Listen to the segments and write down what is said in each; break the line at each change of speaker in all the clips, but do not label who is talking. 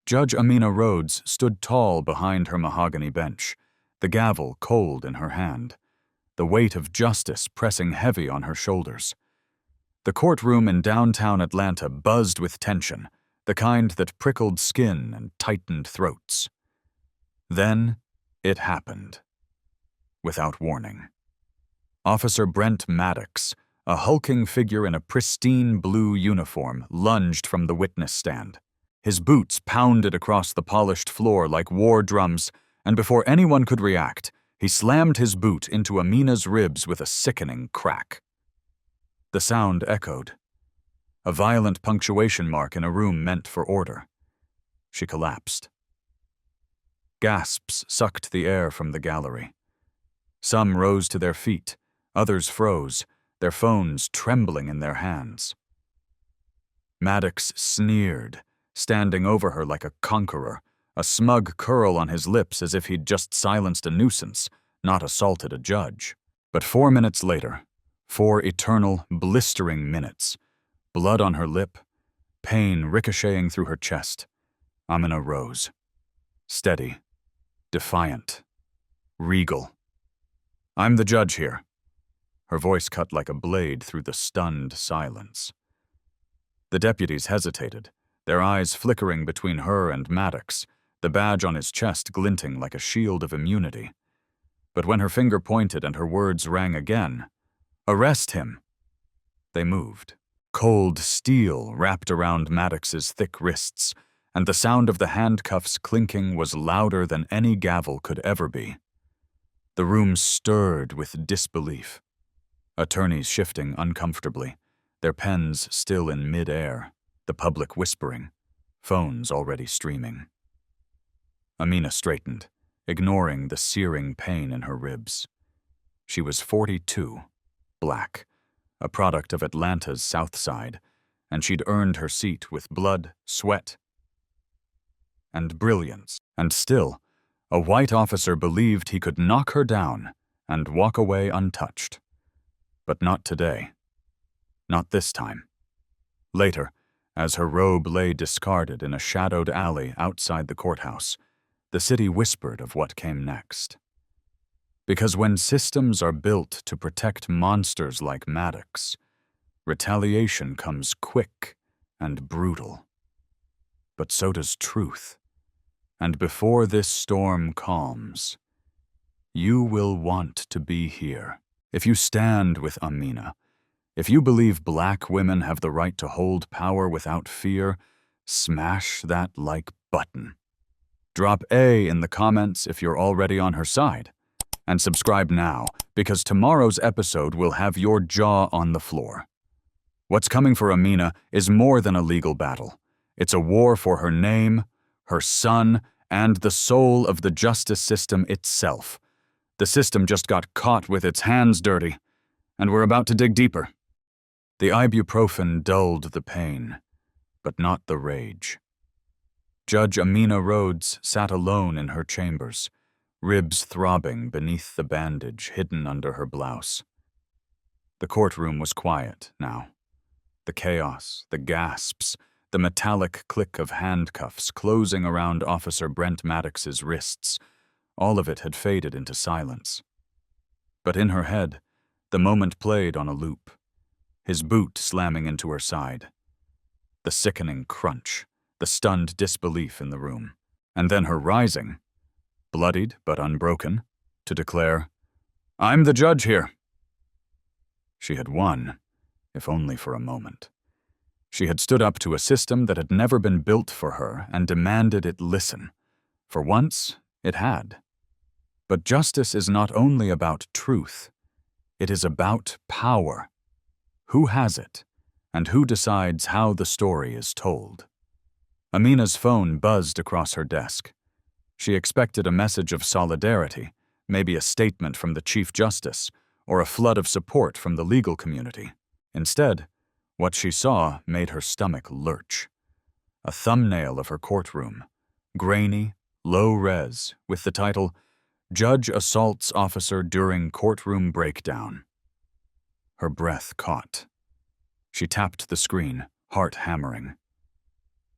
Judge Amina Rhodes stood tall behind her mahogany bench, the gavel cold in her hand, the weight of justice pressing heavy on her shoulders. The courtroom in downtown Atlanta buzzed with tension, the kind that prickled skin and tightened throats. Then it happened. Without warning. Officer Brent Maddox, a hulking figure in a pristine blue uniform, lunged from the witness stand. His boots pounded across the polished floor like war drums, and before anyone could react, he slammed his boot into Amina's ribs with a sickening crack. The sound echoed, a violent punctuation mark in a room meant for order. She collapsed. Gasps sucked the air from the gallery. Some rose to their feet, others froze, their phones trembling in their hands. Maddox sneered, standing over her like a conqueror, a smug curl on his lips as if he'd just silenced a nuisance, not assaulted a judge. But 4 minutes later, 4 eternal, blistering minutes, blood on her lip, pain ricocheting through her chest, Amina rose. Steady, defiant, regal. "I'm the judge here." Her voice cut like a blade through the stunned silence. The deputies hesitated, their eyes flickering between her and Maddox, the badge on his chest glinting like a shield of immunity. But when her finger pointed and her words rang again, "Arrest him!" they moved. Cold steel wrapped around Maddox's thick wrists, and the sound of the handcuffs clinking was louder than any gavel could ever be. The room stirred with disbelief. Attorneys shifting uncomfortably, their pens still in mid-air, the public whispering, phones already streaming. Amina straightened, ignoring the searing pain in her ribs. She was 42, black, a product of Atlanta's South Side, and she'd earned her seat with blood, sweat, and brilliance. And still, a white officer believed he could knock her down and walk away untouched. But not today. Not this time. Later, as her robe lay discarded in a shadowed alley outside the courthouse, the city whispered of what came next. Because when systems are built to protect monsters like Maddox, retaliation comes quick and brutal. But so does truth. And before this storm calms, you will want to be here. If you stand with Amina, if you believe black women have the right to hold power without fear, smash that like button. Drop A in the comments if you're already on her side. And subscribe now, because tomorrow's episode will have your jaw on the floor. What's coming for Amina is more than a legal battle. It's a war for her name, her son, and the soul of the justice system itself. The system just got caught with its hands dirty, and we're about to dig deeper. The ibuprofen dulled the pain, but not the rage. Judge Amina Rhodes sat alone in her chambers, ribs throbbing beneath the bandage hidden under her blouse. The courtroom was quiet now. The chaos, the gasps, the metallic click of handcuffs closing around Officer Brent Maddox's wrists, all of it had faded into silence. But in her head, the moment played on a loop, his boot slamming into her side, the sickening crunch, the stunned disbelief in the room, and then her rising, bloodied but unbroken, to declare, "I'm the judge here." She had won, if only for a moment. She had stood up to a system that had never been built for her and demanded it listen. For once, it had. But justice is not only about truth, it is about power. Who has it, and who decides how the story is told? Amina's phone buzzed across her desk. She expected a message of solidarity, maybe a statement from the Chief Justice, or a flood of support from the legal community. Instead, what she saw made her stomach lurch. A thumbnail of her courtroom, grainy, low-res, with the title, "Judge Assaults Officer During Courtroom Breakdown." Her breath caught. She tapped the screen, heart hammering.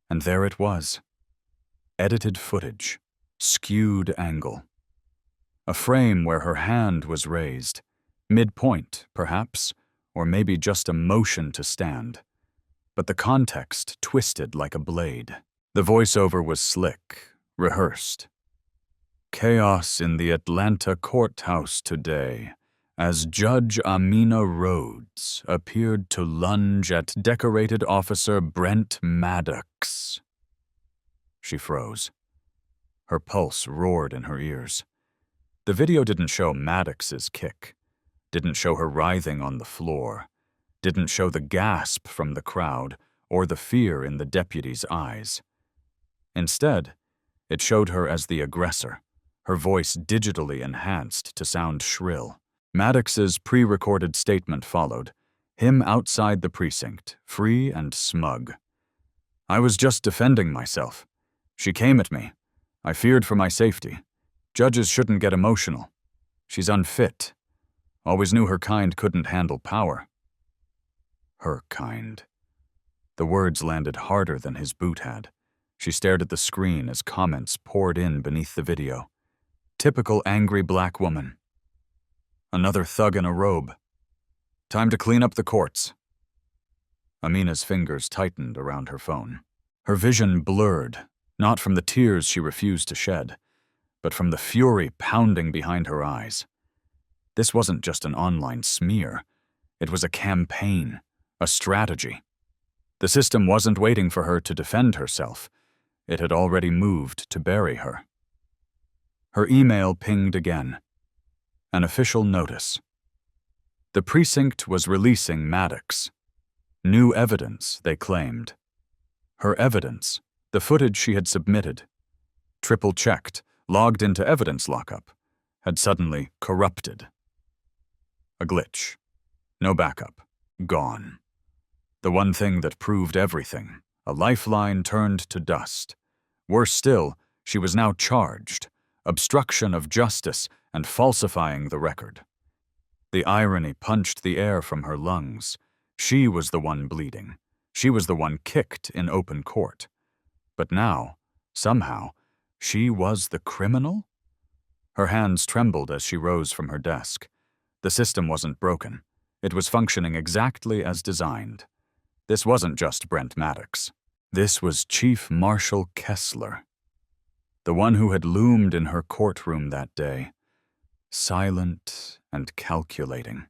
And there it was. edited footage, skewed angle. A frame where her hand was raised, midpoint, perhaps, or maybe just a motion to stand. But the context twisted like a blade. The voiceover was slick, rehearsed. Chaos in the Atlanta courthouse today, as Judge Amina Rhodes appeared to lunge at decorated officer Brent Maddox. She froze. Her pulse roared in her ears. The video didn't show Maddox's kick, didn't show her writhing on the floor, didn't show the gasp from the crowd or the fear in the deputy's eyes. Instead, it showed her as the aggressor, her voice digitally enhanced to sound shrill. Maddox's pre-recorded statement followed, him outside the precinct, free and smug. "I was just defending myself. She came at me. I feared for my safety. Judges shouldn't get emotional. She's unfit. Always knew her kind couldn't handle power." Her kind. The words landed harder than his boot had. She stared at the screen as comments poured in beneath the video. Typical angry black woman. Another thug in a robe. Time to clean up the courts. Amina's fingers tightened around her phone. Her vision blurred, not from the tears she refused to shed, but from the fury pounding behind her eyes. This wasn't just an online smear. It was a campaign, a strategy. The system wasn't waiting for her to defend herself. It had already moved to bury her. Her email pinged again. An official notice. The precinct was releasing Maddox. New evidence, they claimed. Her evidence, the footage she had submitted, triple-checked, logged into evidence lockup, had suddenly corrupted. A glitch. No backup. Gone. The one thing that proved everything, a lifeline turned to dust. Worse still, she was now charged. Obstruction of justice and falsifying the record. The irony punched the air from her lungs. She was the one bleeding. She was the one kicked in open court. But now, somehow, she was the criminal? Her hands trembled as she rose from her desk. The system wasn't broken. It was functioning exactly as designed. This wasn't just Brent Maddox. This was Chief Marshal Kessler. The one who had loomed in her courtroom that day, silent and calculating.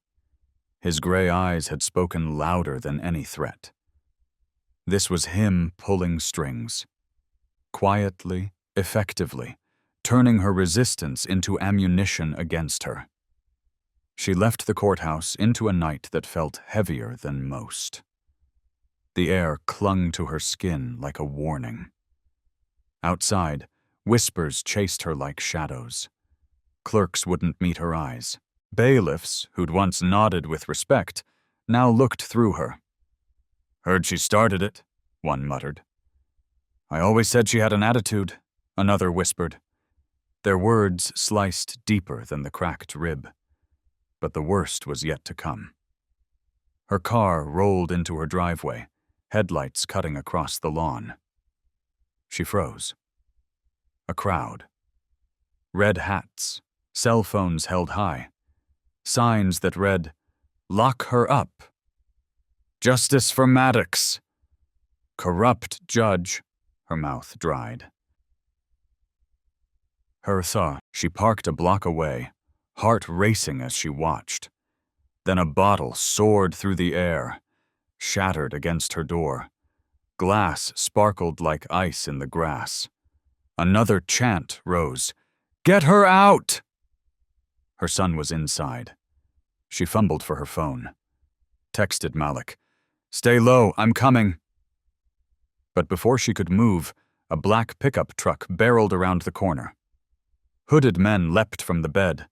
His gray eyes had spoken louder than any threat. This was him pulling strings. Quietly, effectively, turning her resistance into ammunition against her. She left the courthouse into a night that felt heavier than most. The air clung to her skin like a warning. Outside, whispers chased her like shadows. Clerks wouldn't meet her eyes. Bailiffs, who'd once nodded with respect, now looked through her. "Heard she started it," one muttered. "I always said she had an attitude," another whispered. Their words sliced deeper than the cracked rib. But the worst was yet to come. Her car rolled into her driveway, headlights cutting across the lawn. She froze. A crowd. Red hats, cell phones held high. Signs that read, "Lock her up." "Justice for Maddox." "Corrupt judge." Her mouth dried. Her thought, she parked a block away, heart racing as she watched. Then a bottle soared through the air, shattered against her door. Glass sparkled like ice in the grass. Another chant rose. "Get her out!" Her son was inside. She fumbled for her phone. Texted Malik, "Stay low, I'm coming." But before she could move, a black pickup truck barreled around the corner. Hooded men leapt from the bed.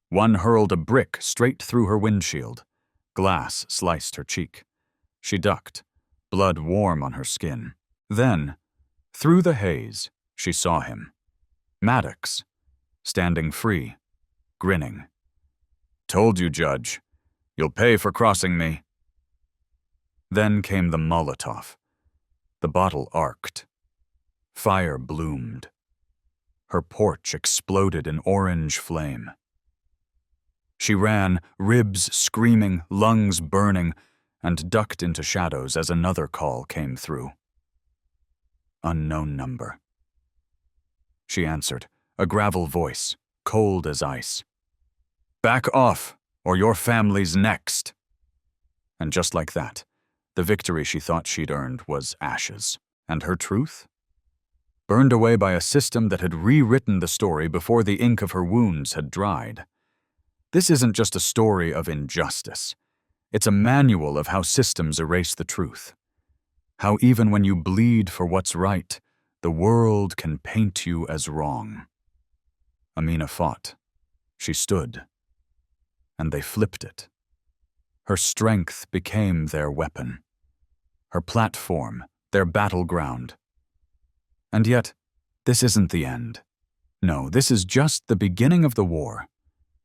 One hurled a brick straight through her windshield. Glass sliced her cheek. She ducked, blood warm on her skin. Then, through the haze, she saw him. Maddox, standing free, grinning. "Told you, Judge. You'll pay for crossing me." Then came the Molotov. The bottle arced. Fire bloomed. Her porch exploded in orange flame. She ran, ribs screaming, lungs burning, and ducked into shadows as another call came through. Unknown number. She answered, a gravel voice, cold as ice. "Back off, or your family's next." And just like that, the victory she thought she'd earned was ashes. And her truth? Burned away by a system that had rewritten the story before the ink of her wounds had dried. This isn't just a story of injustice. It's a manual of how systems erase the truth. How even when you bleed for what's right, the world can paint you as wrong. Amina fought. She stood. And they flipped it. Her strength became their weapon. Her platform, their battleground. And yet, this isn't the end. No, this is just the beginning of the war.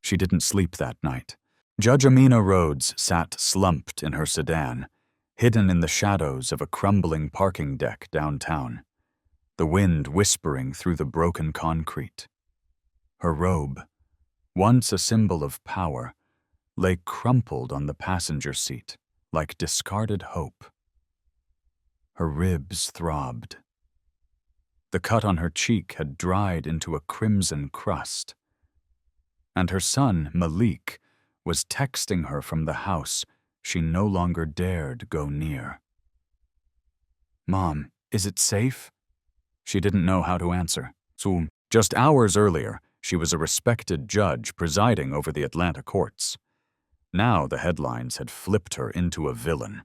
She didn't sleep that night. Judge Amina Rhodes sat slumped in her sedan, hidden in the shadows of a crumbling parking deck downtown, the wind whispering through the broken concrete. Her robe, once a symbol of power, lay crumpled on the passenger seat like discarded hope. Her ribs throbbed. The cut on her cheek had dried into a crimson crust. And her son, Malik, was texting her from the house she no longer dared go near. "Mom, is it safe?" She didn't know how to answer. So, just hours earlier, she was a respected judge presiding over the Atlanta courts. Now the headlines had flipped her into a villain.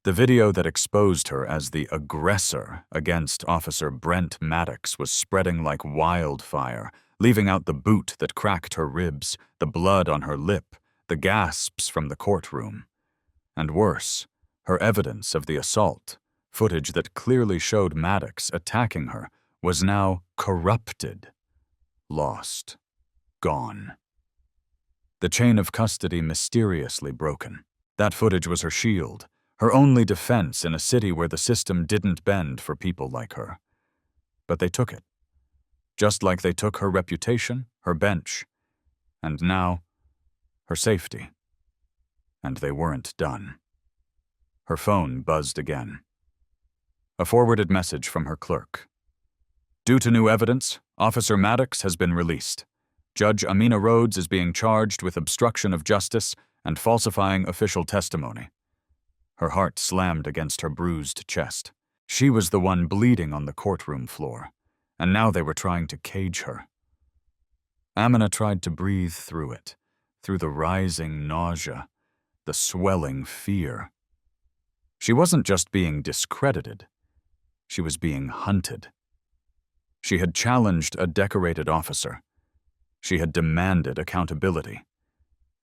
The video that exposed her as the aggressor against Officer Brent Maddox was spreading like wildfire, leaving out the boot that cracked her ribs, the blood on her lip, the gasps from the courtroom. And worse, her evidence of the assault, footage that clearly showed Maddox attacking her, was now corrupted, lost, gone. The chain of custody mysteriously broken. That footage was her shield, her only defense in a city where the system didn't bend for people like her. But they took it. Just like they took her reputation, her bench, and now, her safety. And they weren't done. Her phone buzzed again. A forwarded message from her clerk. "Due to new evidence, Officer Maddox has been released. Judge Amina Rhodes is being charged with obstruction of justice and falsifying official testimony." Her heart slammed against her bruised chest. She was the one bleeding on the courtroom floor, and now they were trying to cage her. Amina tried to breathe through it, through the rising nausea, the swelling fear. She wasn't just being discredited. She was being hunted. She had challenged a decorated officer. She had demanded accountability.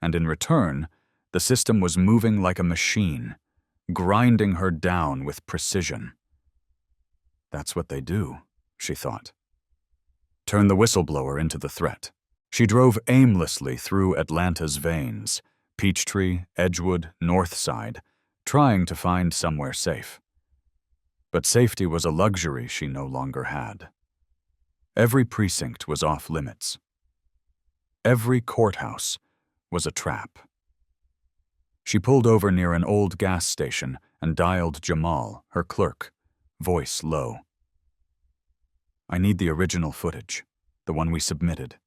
And in return, the system was moving like a machine, grinding her down with precision. That's what they do, she thought. Turn the whistleblower into the threat. She drove aimlessly through Atlanta's veins, Peachtree, Edgewood, Northside, trying to find somewhere safe. But safety was a luxury she no longer had. Every precinct was off limits. Every courthouse was a trap. She pulled over near an old gas station and dialed Jamal, her clerk, voice low. "I need the original footage, the one we submitted.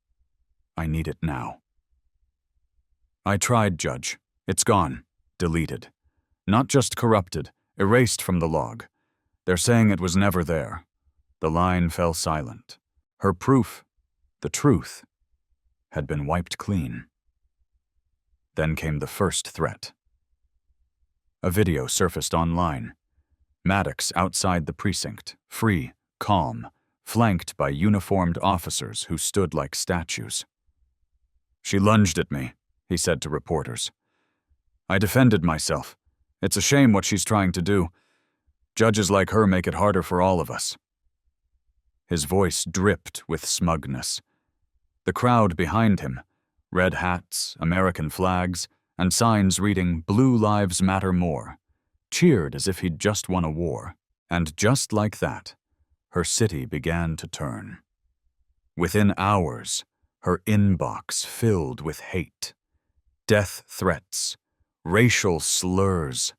I need it now." "I tried, Judge. It's gone. Deleted. Not just corrupted, erased from the log. They're saying it was never there." The line fell silent. Her proof, the truth, had been wiped clean. Then came the first threat. A video surfaced online. Maddox outside the precinct, free, calm, flanked by uniformed officers who stood like statues. "She lunged at me," he said to reporters. "I defended myself. It's a shame what she's trying to do. Judges like her make it harder for all of us." His voice dripped with smugness. The crowd behind him, red hats, American flags, and signs reading "Blue Lives Matter More," cheered as if he'd just won a war. And just like that, her city began to turn. Within hours, her inbox filled with hate, death threats, racial slurs.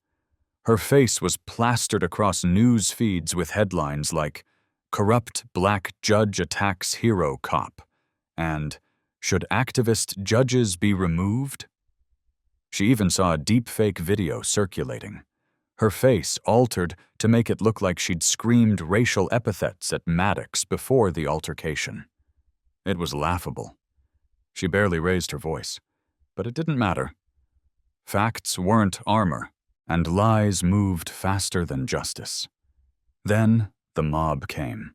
Her face was plastered across news feeds with headlines like, "Corrupt Black Judge Attacks Hero Cop," and "Should Activist Judges Be Removed?" She even saw a deepfake video circulating, her face altered to make it look like she'd screamed racial epithets at Maddox before the altercation. It was laughable. She barely raised her voice, but it didn't matter. Facts weren't armor, and lies moved faster than justice. Then the mob came.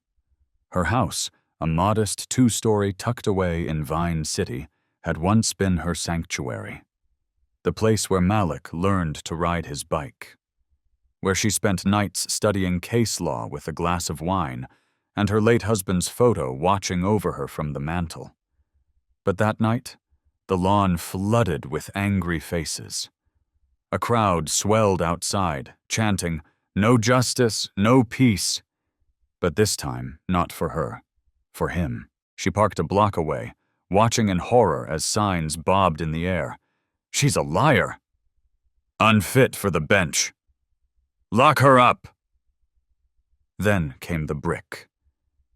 Her house, a modest 2-story tucked away in Vine City, had once been her sanctuary. The place where Malik learned to ride his bike, where she spent nights studying case law with a glass of wine and her late husband's photo watching over her from the mantel. But that night, the lawn flooded with angry faces. A crowd swelled outside, chanting, "No justice, no peace." But this time, not for her. For him. She parked a block away, watching in horror as signs bobbed in the air. "She's a liar. Unfit for the bench. Lock her up." Then came the brick.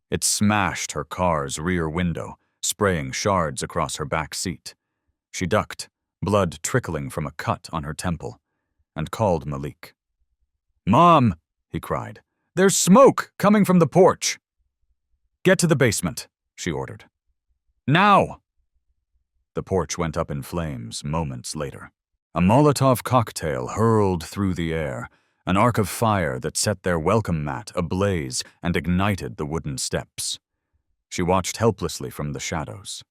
It smashed her car's rear window, spraying shards across her back seat. She ducked, blood trickling from a cut on her temple, and called Malik. "Mom," he cried, "there's smoke coming from the porch." "Get to the basement," she ordered. "Now!" The porch went up in flames moments later. A Molotov cocktail hurled through the air, an arc of fire that set their welcome mat ablaze and ignited the wooden steps. She watched helplessly from the shadows.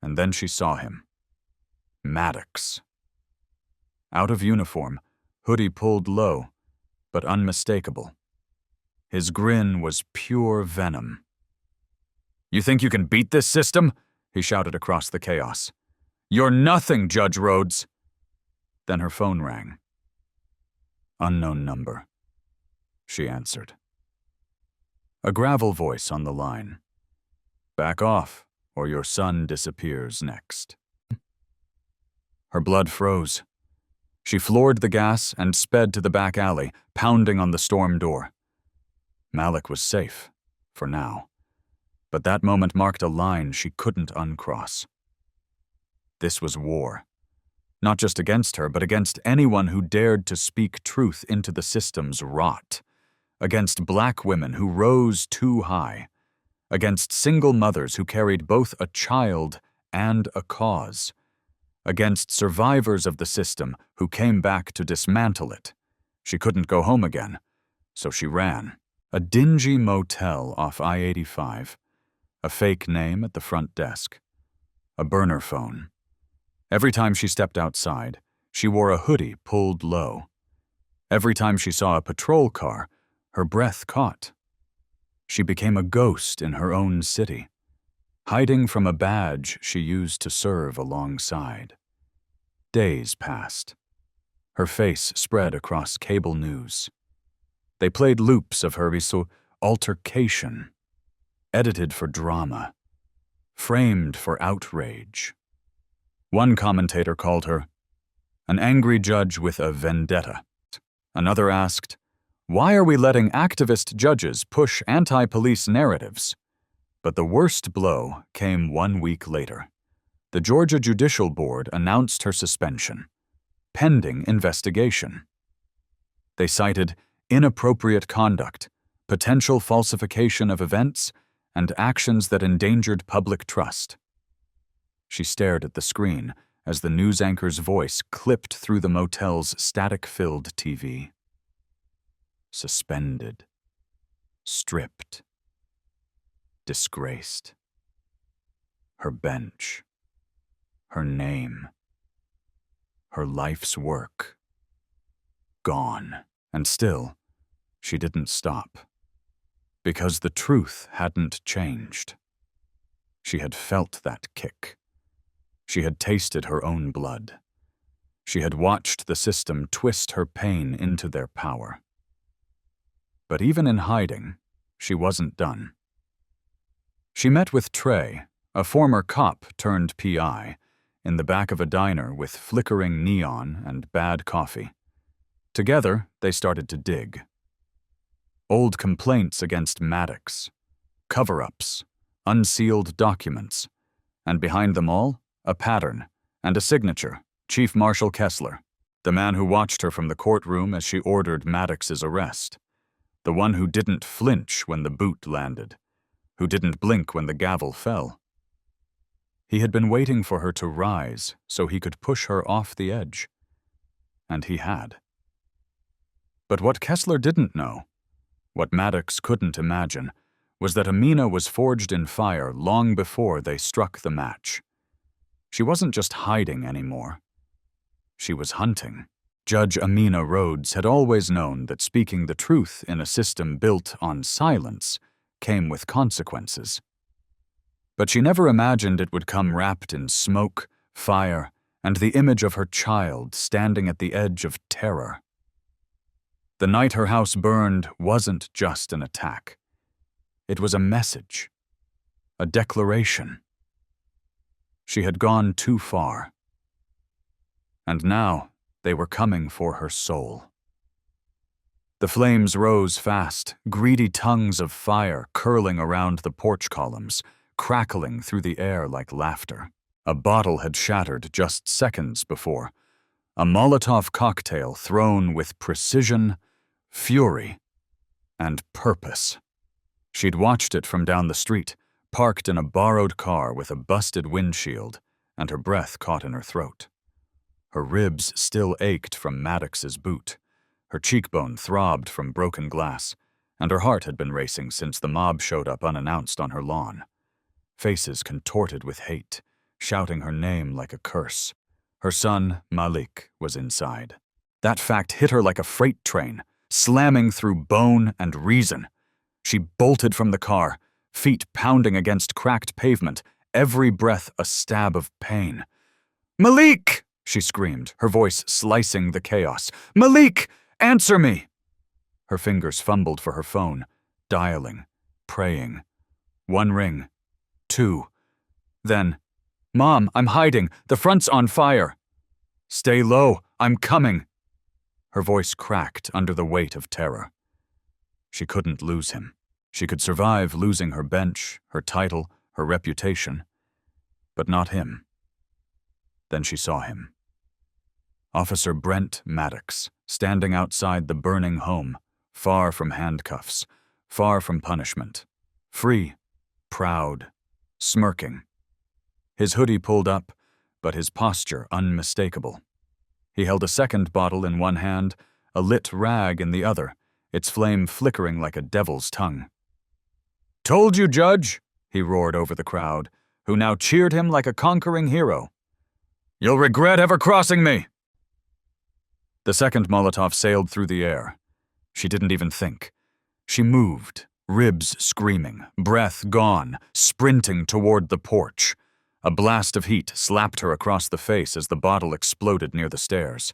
And then she saw him. Maddox. Out of uniform, hoodie pulled low, but unmistakable. His grin was pure venom. "You think you can beat this system?" he shouted across the chaos. "You're nothing, Judge Rhodes." Then her phone rang. Unknown number. She answered. A gravel voice on the line. "Back off, or your son disappears next." Her blood froze. She floored the gas and sped to the back alley, pounding on the storm door. Malik was safe, for now. But that moment marked a line she couldn't uncross. This was war. Not just against her, but against anyone who dared to speak truth into the system's rot. Against black women who rose too high. Against single mothers who carried both a child and a cause. Against survivors of the system who came back to dismantle it. She couldn't go home again, so she ran. A dingy motel off I-85. A fake name at the front desk. A burner phone. Every time she stepped outside, she wore a hoodie pulled low. Every time she saw a patrol car, her breath caught. She became a ghost in her own city, hiding from a badge she used to serve alongside. Days passed. Her face spread across cable news. They played loops of her altercation, edited for drama, framed for outrage. One commentator called her an angry judge with a vendetta. Another asked, "Why are we letting activist judges push anti-police narratives?" But the worst blow came 1 week later. The Georgia Judicial Board announced her suspension, pending investigation. They cited inappropriate conduct, potential falsification of events, and actions that endangered public trust. She stared at the screen as the news anchor's voice clipped through the motel's static-filled TV. Suspended. Stripped. Disgraced. Her bench. Her name. Her life's work. Gone. And still, she didn't stop. Because the truth hadn't changed. She had felt that kick. She had tasted her own blood. She had watched the system twist her pain into their power. But even in hiding, she wasn't done. She met with Trey, a former cop turned PI, in the back of a diner with flickering neon and bad coffee. Together, they started to dig. Old complaints against Maddox, cover-ups, unsealed documents, and behind them all, a pattern and a signature, Chief Marshal Kessler, the man who watched her from the courtroom as she ordered Maddox's arrest, the one who didn't flinch when the boot landed, who didn't blink when the gavel fell. He had been waiting for her to rise so he could push her off the edge. And he had. But what Kessler didn't know, what Maddox couldn't imagine, was that Amina was forged in fire long before they struck the match. She wasn't just hiding anymore. She was hunting. Judge Amina Rhodes had always known that speaking the truth in a system built on silence came with consequences. But she never imagined it would come wrapped in smoke, fire, and the image of her child standing at the edge of terror. The night her house burned wasn't just an attack. It was a message, a declaration. She had gone too far. And now they were coming for her soul. The flames rose fast, greedy tongues of fire curling around the porch columns, crackling through the air like laughter. A bottle had shattered just seconds before, a Molotov cocktail thrown with precision, fury, and purpose. She'd watched it from down the street, parked in a borrowed car with a busted windshield, and her breath caught in her throat. Her ribs still ached from Maddox's boot. Her cheekbone throbbed from broken glass, and her heart had been racing since the mob showed up unannounced on her lawn. Faces contorted with hate, shouting her name like a curse. Her son, Malik, was inside. That fact hit her like a freight train, slamming through bone and reason. She bolted from the car, feet pounding against cracked pavement, every breath a stab of pain. "Malik!" she screamed, her voice slicing the chaos. "Malik! Answer me!" Her fingers fumbled for her phone, dialing, praying. One ring. Two. Then, "Mom, I'm hiding. The front's on fire." "Stay low. I'm coming." Her voice cracked under the weight of terror. She couldn't lose him. She could survive losing her bench, her title, her reputation, but not him. Then she saw him. Officer Brent Maddox, standing outside the burning home, far from handcuffs, far from punishment, free, proud, smirking. His hoodie pulled up, but his posture unmistakable. He held a second bottle in one hand, a lit rag in the other, its flame flickering like a devil's tongue. "Told you, Judge," he roared over the crowd, who now cheered him like a conquering hero. "You'll regret ever crossing me." The second Molotov sailed through the air. She didn't even think. She moved, ribs screaming, breath gone, sprinting toward the porch. A blast of heat slapped her across the face as the bottle exploded near the stairs.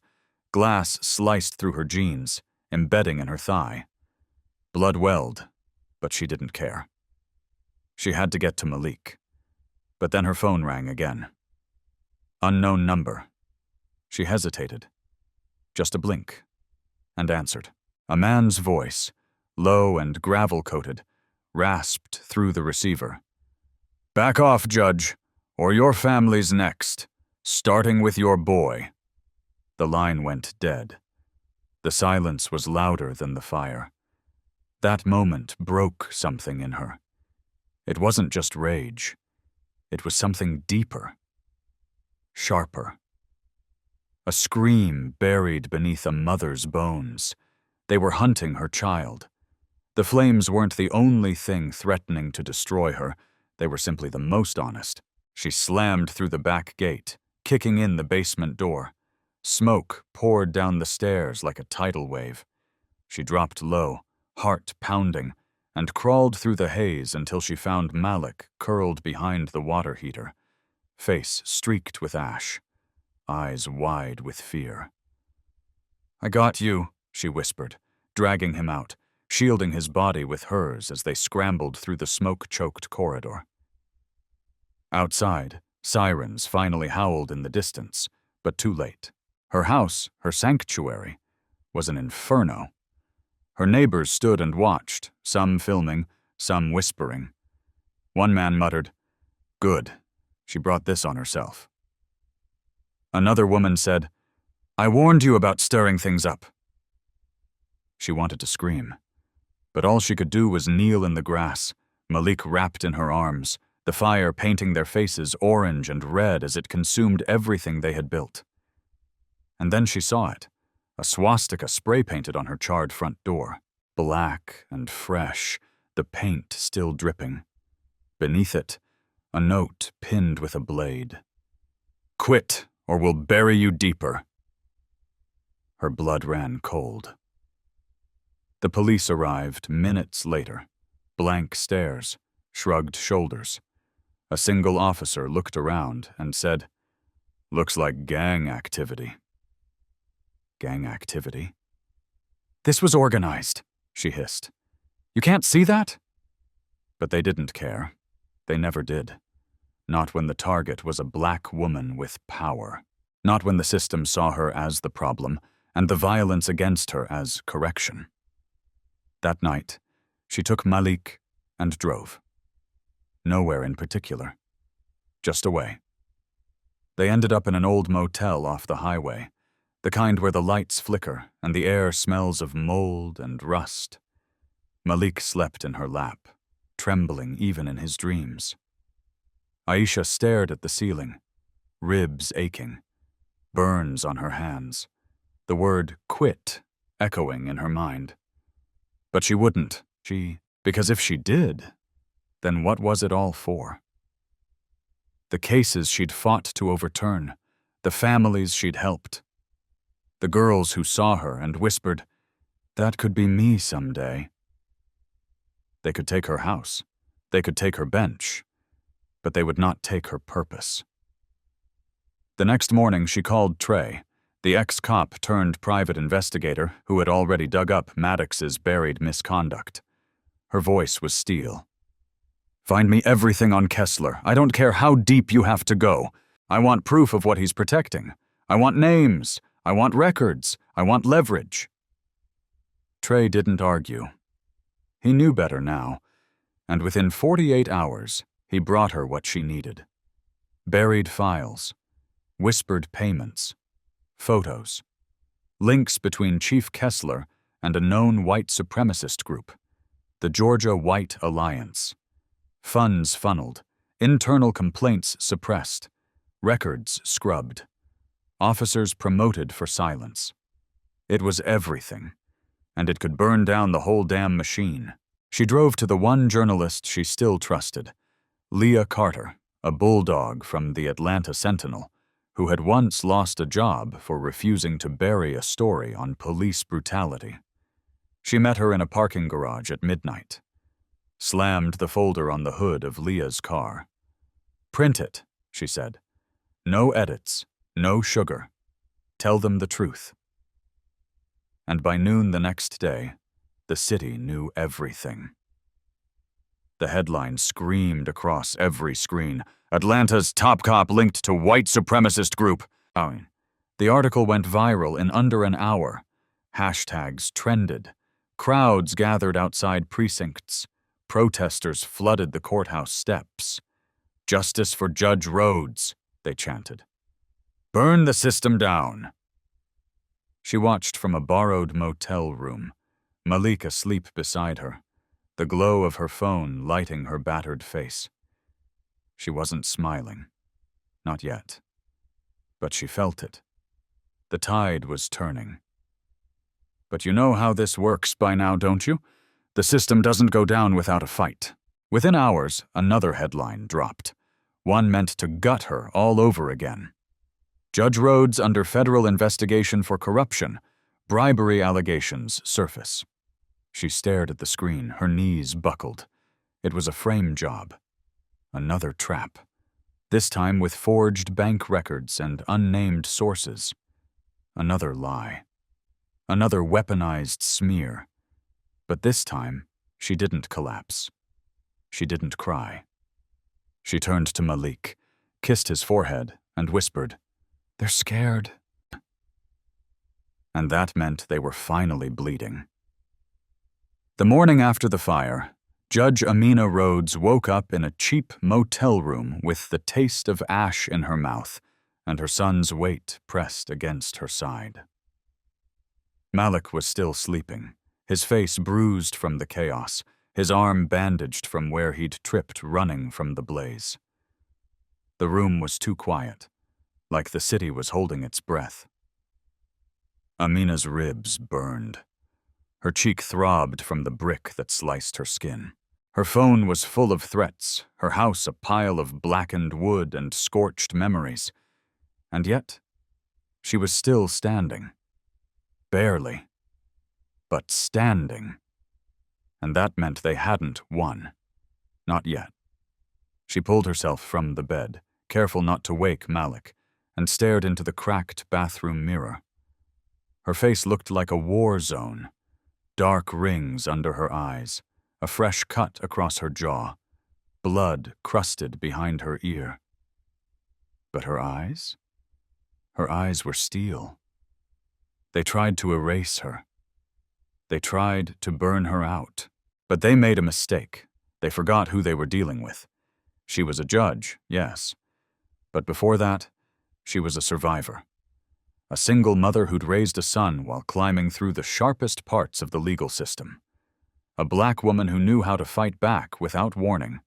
Glass sliced through her jeans, embedding in her thigh. Blood welled, but she didn't care. She had to get to Malik. But then her phone rang again. Unknown number. She hesitated. Just a blink. And answered. A man's voice, low and gravel-coated, rasped through the receiver. "Back off, Judge, or your family's next, starting with your boy." The line went dead. The silence was louder than the fire. That moment broke something in her. It wasn't just rage. It was something deeper. Sharper. A scream buried beneath a mother's bones. They were hunting her child. The flames weren't the only thing threatening to destroy her. They were simply the most honest. She slammed through the back gate, kicking in the basement door. Smoke poured down the stairs like a tidal wave. She dropped low, heart pounding, and crawled through the haze until she found Malik curled behind the water heater, face streaked with ash, eyes wide with fear. "I got you," she whispered, dragging him out, shielding his body with hers as they scrambled through the smoke-choked corridor. Outside, sirens finally howled in the distance, but too late. Her house, her sanctuary, was an inferno. Her neighbors stood and watched, some filming, some whispering. One man muttered, "Good, she brought this on herself." Another woman said, "I warned you about stirring things up." She wanted to scream, but all she could do was kneel in the grass, Malik wrapped in her arms, the fire painting their faces orange and red as it consumed everything they had built. And then she saw it, a swastika spray-painted on her charred front door, black and fresh, the paint still dripping. Beneath it, a note pinned with a blade. "Quit, or we'll bury you deeper." Her blood ran cold. The police arrived minutes later, blank stares, shrugged shoulders. A single officer looked around and said, "Looks like gang activity." Gang activity? "This was organized," she hissed. "You can't see that?" But they didn't care. They never did. Not when the target was a black woman with power. Not when the system saw her as the problem, and the violence against her as correction. That night, she took Malik and drove. Nowhere in particular. Just away. They ended up in an old motel off the highway, the kind where the lights flicker and the air smells of mold and rust. Malik slept in her lap, trembling even in his dreams. Aisha stared at the ceiling, ribs aching, burns on her hands, the word "quit" echoing in her mind. But she wouldn't, because if she did, then what was it all for? The cases she'd fought to overturn, the families she'd helped, the girls who saw her and whispered, "That could be me someday." They could take her house, they could take her bench, but they would not take her purpose. The next morning she called Trey, the ex-cop turned private investigator who had already dug up Maddox's buried misconduct. Her voice was steel. "Find me everything on Kessler. I don't care how deep you have to go. I want proof of what he's protecting. I want names. I want records. I want leverage." Trey didn't argue. He knew better now, and within 48 hours, he brought her what she needed. Buried files, whispered payments, photos, links between Chief Kessler and a known white supremacist group, the Georgia White Alliance. Funds funneled, internal complaints suppressed, records scrubbed, officers promoted for silence. It was everything, and it could burn down the whole damn machine. She drove to the one journalist she still trusted, Leah Carter, a bulldog from the Atlanta Sentinel, who had once lost a job for refusing to bury a story on police brutality. She met her in a parking garage at midnight, slammed the folder on the hood of Leah's car. "Print it," she said. "No edits, no sugar. Tell them the truth." And by noon the next day, the city knew everything. The headline screamed across every screen, "Atlanta's top cop linked to white supremacist group." The article went viral in under an hour. Hashtags trended. Crowds gathered outside precincts. Protesters flooded the courthouse steps. "Justice for Judge Rhodes," they chanted. "Burn the system down." She watched from a borrowed motel room, Malik asleep beside her, the glow of her phone lighting her battered face. She wasn't smiling. Not yet. But she felt it. The tide was turning. But you know how this works by now, don't you? The system doesn't go down without a fight. Within hours, another headline dropped. One meant to gut her all over again. "Judge Rhodes under federal investigation for corruption. Bribery allegations surface." She stared at the screen, her knees buckled. It was a frame job. Another trap. This time with forged bank records and unnamed sources. Another lie. Another weaponized smear. But this time, she didn't collapse. She didn't cry. She turned to Malik, kissed his forehead, and whispered, "They're scared." And that meant they were finally bleeding. The morning after the fire, Judge Amina Rhodes woke up in a cheap motel room with the taste of ash in her mouth and her son's weight pressed against her side. Malik was still sleeping, his face bruised from the chaos, his arm bandaged from where he'd tripped running from the blaze. The room was too quiet, like the city was holding its breath. Amina's ribs burned. Her cheek throbbed from the brick that sliced her skin. Her phone was full of threats, her house a pile of blackened wood and scorched memories. And yet, she was still standing. Barely, but standing. And that meant they hadn't won. Not yet. She pulled herself from the bed, careful not to wake Malik, and stared into the cracked bathroom mirror. Her face looked like a war zone. Dark rings under her eyes, a fresh cut across her jaw, blood crusted behind her ear. But her eyes? Her eyes were steel. They tried to erase her. They tried to burn her out. But they made a mistake. They forgot who they were dealing with. She was a judge, yes. But before that, she was a survivor. A single mother who'd raised a son while climbing through the sharpest parts of the legal system. A black woman who knew how to fight back without warning,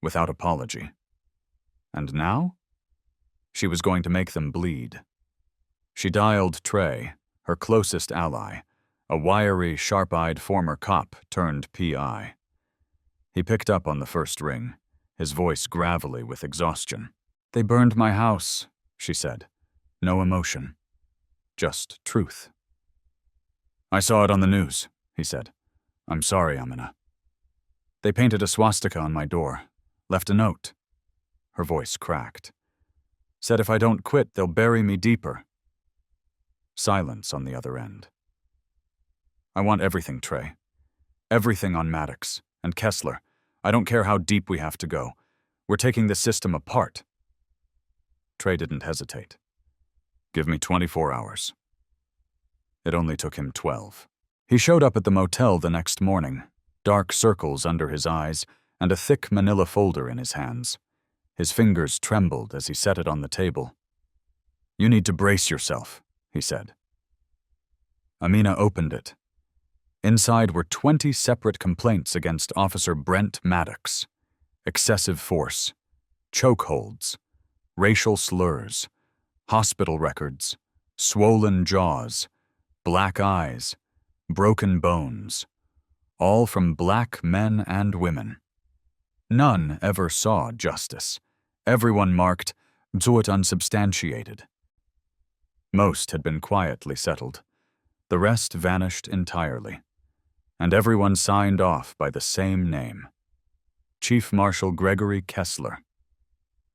without apology. And now? She was going to make them bleed. She dialed Trey, her closest ally, a wiry, sharp-eyed former cop turned PI. He picked up on the first ring, his voice gravelly with exhaustion. "They burned my house," she said. No emotion. Just truth. "I saw it on the news," he said. "I'm sorry, Amina." "They painted a swastika on my door. Left a note." Her voice cracked. "Said if I don't quit, they'll bury me deeper." Silence on the other end. "I want everything, Trey. Everything on Maddox and Kessler. I don't care how deep we have to go. We're taking the system apart." Trey didn't hesitate. "Give me 24 hours. It only took him 12. He showed up at the motel the next morning, dark circles under his eyes and a thick manila folder in his hands. His fingers trembled as he set it on the table. "You need to brace yourself," he said. Amina opened it. Inside were 20 separate complaints against Officer Brent Maddox. Excessive force, chokeholds, racial slurs, hospital records, swollen jaws, black eyes, broken bones, all from black men and women. None ever saw justice. Everyone marked "Zuot unsubstantiated." Most had been quietly settled. The rest vanished entirely. And everyone signed off by the same name. Chief Marshal Gregory Kessler.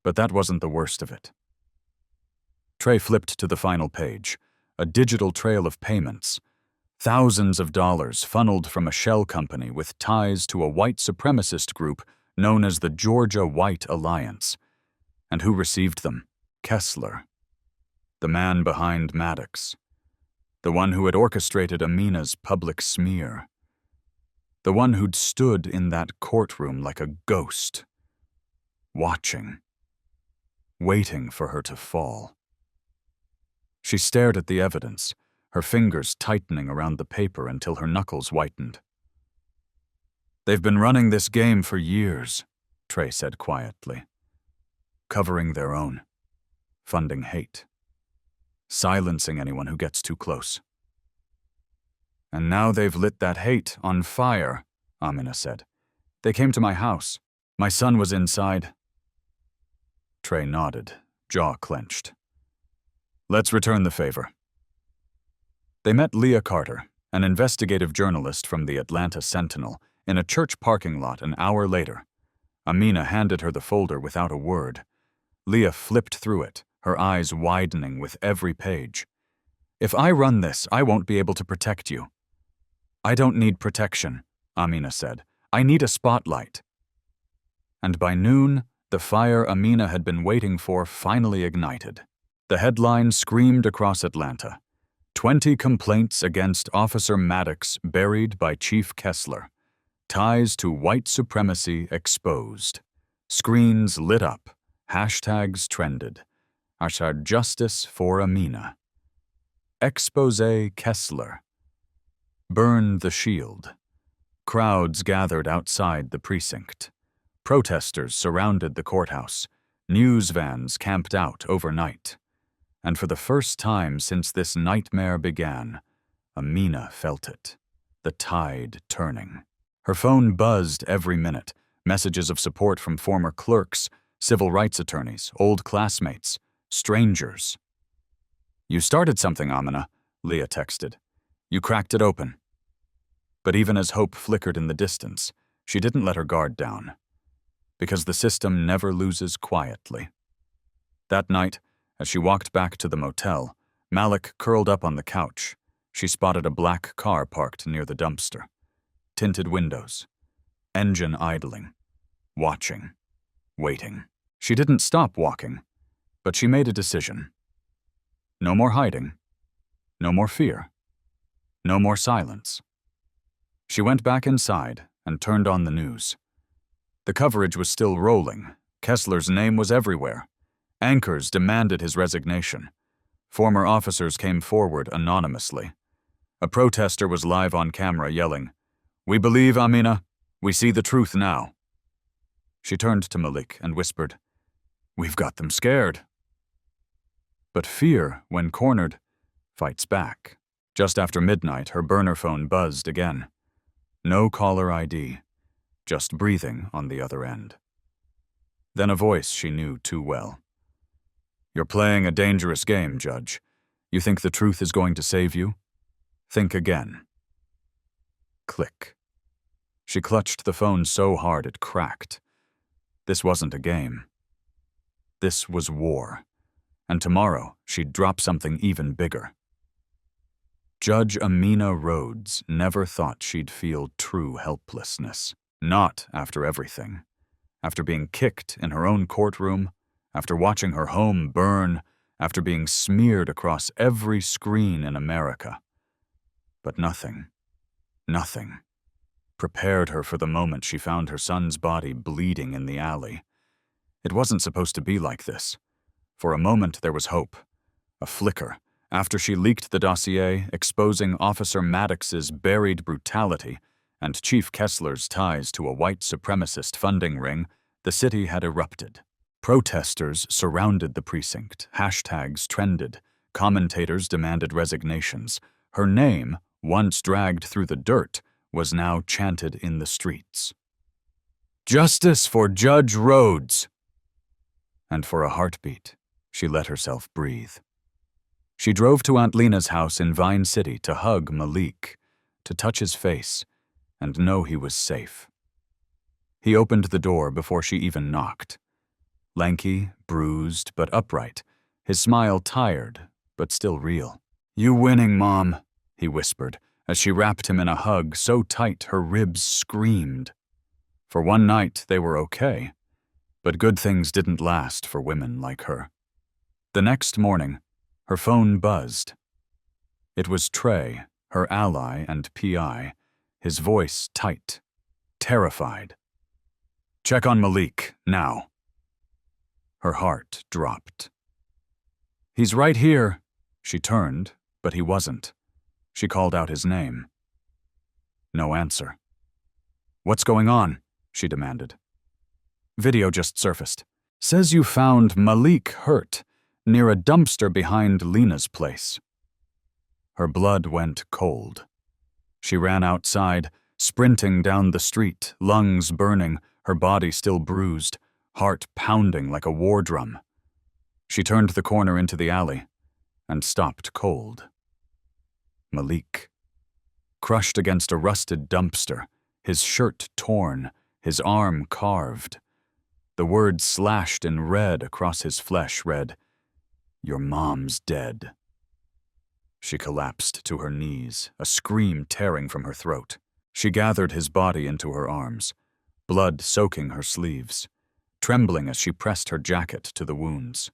But that wasn't the worst of it. Trey flipped to the final page, a digital trail of payments. Thousands of dollars funneled from a shell company with ties to a white supremacist group known as the Georgia White Alliance. And who received them? Kessler. The man behind Maddox. The one who had orchestrated Amina's public smear. The one who'd stood in that courtroom like a ghost. Watching. Waiting for her to fall. She stared at the evidence, her fingers tightening around the paper until her knuckles whitened. "They've been running this game for years," Trey said quietly. "Covering their own. Funding hate. Silencing anyone who gets too close." "And now they've lit that hate on fire," Amina said. "They came to my house. My son was inside." Trey nodded, jaw clenched. "Let's return the favor." They met Leah Carter, an investigative journalist from the Atlanta Sentinel, in a church parking lot an hour later. Amina handed her the folder without a word. Leah flipped through it, her eyes widening with every page. "If I run this, I won't be able to protect you." "I don't need protection," Amina said. "I need a spotlight." And by noon, the fire Amina had been waiting for finally ignited. The headline screamed across Atlanta. 20 complaints against Officer Maddox buried by Chief Kessler. Ties to white supremacy exposed. Screens lit up. Hashtags trended. #Justice for Amina. Expose Kessler. Burn the shield. Crowds gathered outside the precinct. Protesters surrounded the courthouse. News vans camped out overnight. And for the first time since this nightmare began, Amina felt it. The tide turning. Her phone buzzed every minute. Messages of support from former clerks, civil rights attorneys, old classmates, strangers. "You started something, Amina," Leah texted. "You cracked it open." But even as hope flickered in the distance, she didn't let her guard down. Because the system never loses quietly. That night, as she walked back to the motel, Malik curled up on the couch. She spotted a black car parked near the dumpster. Tinted windows. Engine idling. Watching. Waiting. She didn't stop walking, but she made a decision. No more hiding. No more fear. No more silence. She went back inside and turned on the news. The coverage was still rolling. Kessler's name was everywhere. Anchors demanded his resignation. Former officers came forward anonymously. A protester was live on camera yelling, "We believe, Amina. We see the truth now." She turned to Malik and whispered, "We've got them scared." But fear, when cornered, fights back. Just after midnight, her burner phone buzzed again. No caller ID, just breathing on the other end. Then a voice she knew too well. "You're playing a dangerous game, Judge. You think the truth is going to save you? Think again." Click. She clutched the phone so hard it cracked. This wasn't a game. This was war. And tomorrow, she'd drop something even bigger. Judge Amina Rhodes never thought she'd feel true helplessness. Not after everything. After being kicked in her own courtroom, after watching her home burn, after being smeared across every screen in America. But nothing prepared her for the moment she found her son's body bleeding in the alley. It wasn't supposed to be like this. For a moment there was hope. A flicker, after she leaked the dossier exposing Officer Maddox's buried brutality and Chief Kessler's ties to a white supremacist funding ring, the city had erupted. Protesters surrounded the precinct, hashtags trended, commentators demanded resignations. Her name, once dragged through the dirt, was now chanted in the streets. "Justice for Judge Rhodes!" And for a heartbeat, she let herself breathe. She drove to Aunt Lena's house in Vine City to hug Malik, to touch his face, and know he was safe. He opened the door before she even knocked. Lanky, bruised, but upright, his smile tired, but still real. "You winning, Mom," he whispered, as she wrapped him in a hug so tight her ribs screamed. For one night, they were okay, but good things didn't last for women like her. The next morning, her phone buzzed. It was Trey, her ally and PI, his voice tight, terrified. "Check on Malik, now." Her heart dropped. "He's right here." She turned, but he wasn't. She called out his name. No answer. "What's going on?" she demanded. "Video just surfaced. Says you found Malik hurt near a dumpster behind Lena's place." Her blood went cold. She ran outside, sprinting down the street, lungs burning, her body still bruised, heart pounding like a war drum. She turned the corner into the alley and stopped cold. Malik. Crushed against a rusted dumpster, his shirt torn, his arm carved. The words slashed in red across his flesh read, "Your mom's dead." She collapsed to her knees, a scream tearing from her throat. She gathered his body into her arms, blood soaking her sleeves, trembling as she pressed her jacket to the wounds.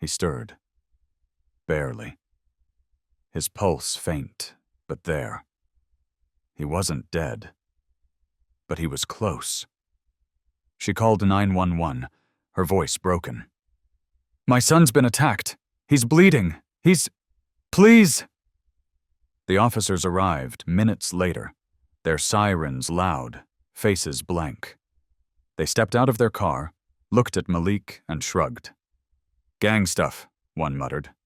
He stirred. Barely. His pulse faint, but there. He wasn't dead. But he was close. She called 911, her voice broken. "My son's been attacked. He's bleeding. Please!" The officers arrived minutes later, their sirens loud, faces blank. They stepped out of their car, looked at Malik, and shrugged. "Gang stuff," one muttered.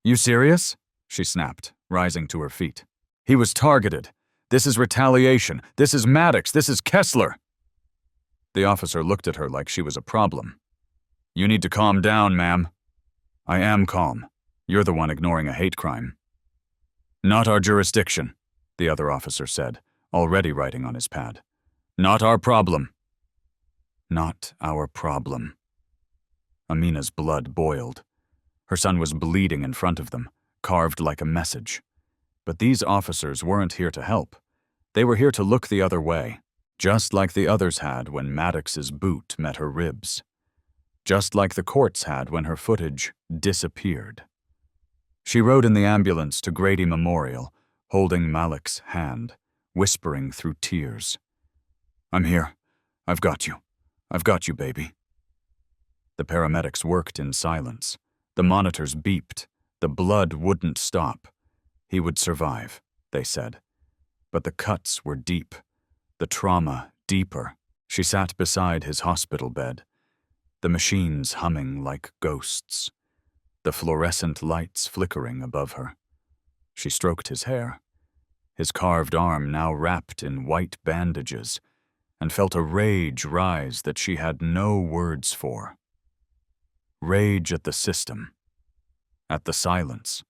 "You serious?" she snapped, rising to her feet. "He was targeted. This is retaliation. This is Maddox. This is Kessler." The officer looked at her like she was a problem. "You need to calm down, ma'am." "I am calm. You're the one ignoring a hate crime." "Not our jurisdiction," the other officer said, already writing on his pad. "Not our problem." Not our problem. Amina's blood boiled. Her son was bleeding in front of them, carved like a message. But these officers weren't here to help. They were here to look the other way, just like the others had when Maddox's boot met her ribs. Just like the courts had when her footage disappeared. She rode in the ambulance to Grady Memorial, holding Malik's hand, whispering through tears. "I'm here. I've got you. I've got you, baby." The paramedics worked in silence. The monitors beeped. The blood wouldn't stop. He would survive, they said. But the cuts were deep. The trauma deeper. She sat beside his hospital bed. The machines humming like ghosts. The fluorescent lights flickering above her. She stroked his hair. His carved arm now wrapped in white bandages, and felt a rage rise that she had no words for. Rage at the system. At the silence.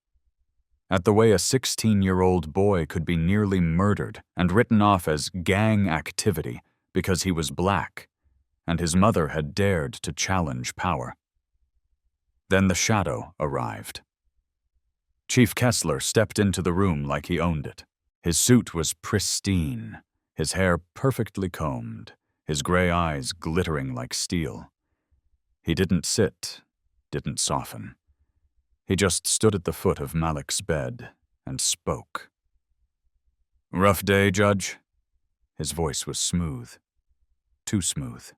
At the way a 16-year-old boy could be nearly murdered and written off as gang activity because he was black, and his mother had dared to challenge power. Then the shadow arrived. Chief Kessler stepped into the room like he owned it. His suit was pristine, his hair perfectly combed, his gray eyes glittering like steel. He didn't sit, didn't soften. He just stood at the foot of Malik's bed and spoke. "Rough day, Judge?" His voice was smooth. Too smooth.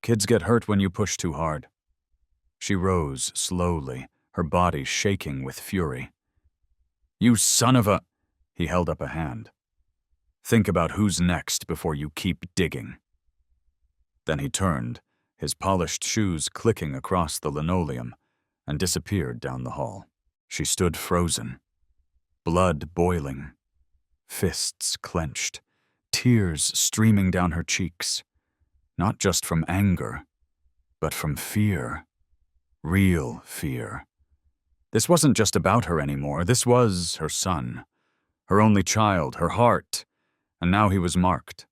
"Kids get hurt when you push too hard." She rose slowly, her body shaking with fury. "You son of a—" He held up a hand. "Think about who's next before you keep digging." Then he turned, his polished shoes clicking across the linoleum, and disappeared down the hall. She stood frozen, blood boiling, fists clenched, tears streaming down her cheeks, not just from anger, but from fear, real fear. This wasn't just about her anymore. This was her son, her only child, her heart, and now he was marked.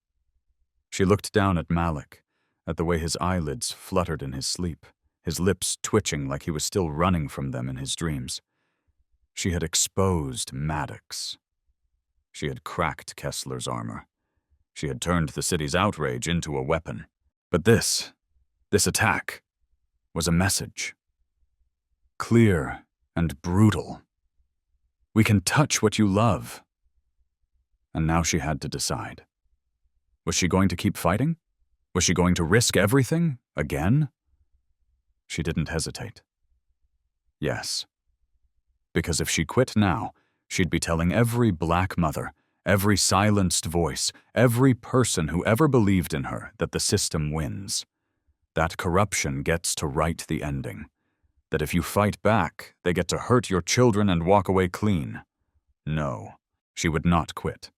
She looked down at Malik, at the way his eyelids fluttered in his sleep, his lips twitching like he was still running from them in his dreams. She had exposed Maddox. She had cracked Kessler's armor. She had turned the city's outrage into a weapon. But this attack, was a message. Clear and brutal. We can touch what you love. And now she had to decide. Was she going to keep fighting? Was she going to risk everything, again? She didn't hesitate. Yes. Because if she quit now, she'd be telling every black mother, every silenced voice, every person who ever believed in her that the system wins. That corruption gets to write the ending. That if you fight back, they get to hurt your children and walk away clean. No, she would not quit.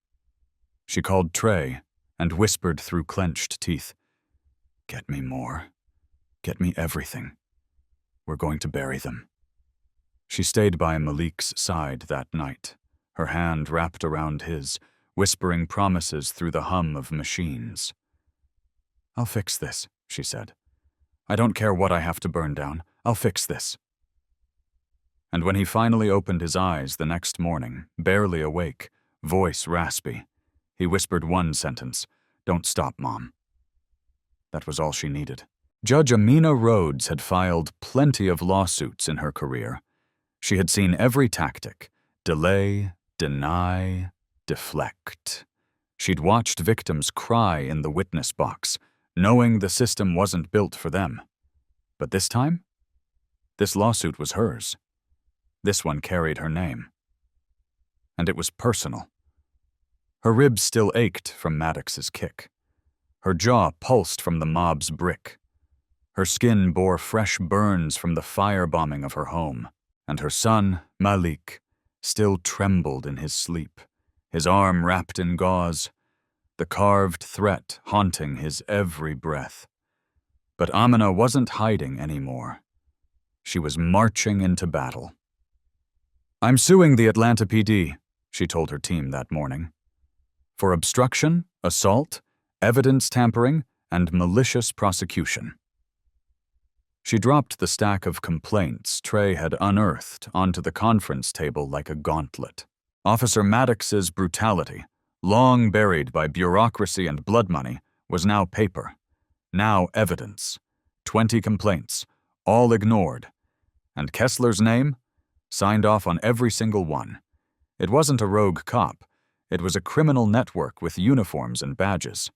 She called Trey and whispered through clenched teeth, "Get me more. Get me everything. We're going to bury them." She stayed by Malik's side that night, her hand wrapped around his, whispering promises through the hum of machines. "I'll fix this," she said. "I don't care what I have to burn down. I'll fix this." And when he finally opened his eyes the next morning, barely awake, voice raspy, he whispered one sentence, "Don't stop, Mom." That was all she needed. Judge Amina Rhodes had filed plenty of lawsuits in her career. She had seen every tactic: delay, deny, deflect. She'd watched victims cry in the witness box, knowing the system wasn't built for them. But this time? This lawsuit was hers. This one carried her name. And it was personal. Her ribs still ached from Maddox's kick. Her jaw pulsed from the mob's brick. Her skin bore fresh burns from the firebombing of her home. And her son, Malik, still trembled in his sleep, his arm wrapped in gauze, the carved threat haunting his every breath. But Amina wasn't hiding anymore. She was marching into battle. "I'm suing the Atlanta PD," she told her team that morning, "for obstruction, assault, evidence tampering, and malicious prosecution." She dropped the stack of complaints Trey had unearthed onto the conference table like a gauntlet. Officer Maddox's brutality, long buried by bureaucracy and blood money, was now paper, now evidence. 20 complaints, all ignored. And Kessler's name? Signed off on every single one. It wasn't a rogue cop. It was a criminal network with uniforms and badges.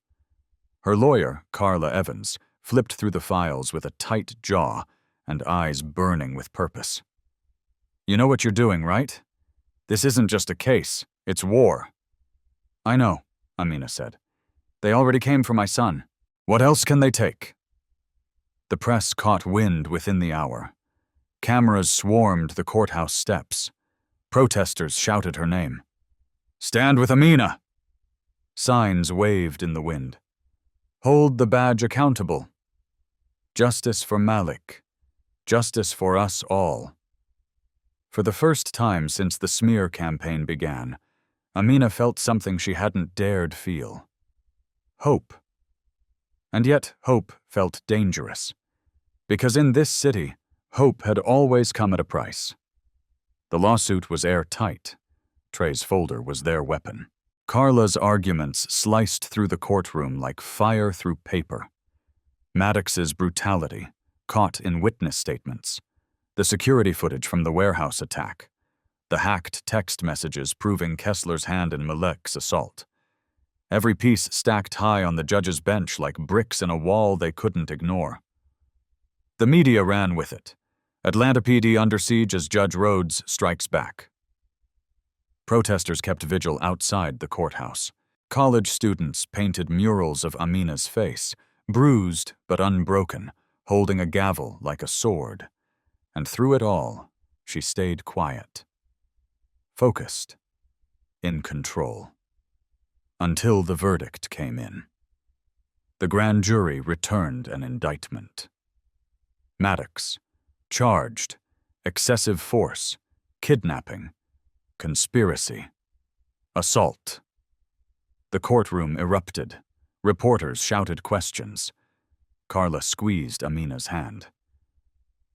Her lawyer, Carla Evans, flipped through the files with a tight jaw and eyes burning with purpose. "You know what you're doing, right? This isn't just a case, it's war." "I know," Amina said. "They already came for my son. What else can they take?" The press caught wind within the hour. Cameras swarmed the courthouse steps. Protesters shouted her name. "Stand with Amina!" Signs waved in the wind. "Hold the badge accountable. Justice for Malik. Justice for us all." For the first time since the smear campaign began, Amina felt something she hadn't dared feel. Hope. And yet hope felt dangerous. Because in this city, hope had always come at a price. The lawsuit was airtight. Trey's folder was their weapon. Carla's arguments sliced through the courtroom like fire through paper. Maddox's brutality, caught in witness statements. The security footage from the warehouse attack. The hacked text messages proving Kessler's hand in Malik's assault. Every piece stacked high on the judge's bench like bricks in a wall they couldn't ignore. The media ran with it. Atlanta PD under siege as Judge Rhodes strikes back. Protesters kept vigil outside the courthouse. College students painted murals of Amina's face, bruised but unbroken, holding a gavel like a sword. And through it all, she stayed quiet. Focused. In control. Until the verdict came in. The grand jury returned an indictment. Maddox, charged, excessive force, kidnapping, conspiracy, assault. The courtroom erupted. Reporters shouted questions. Carla squeezed Amina's hand.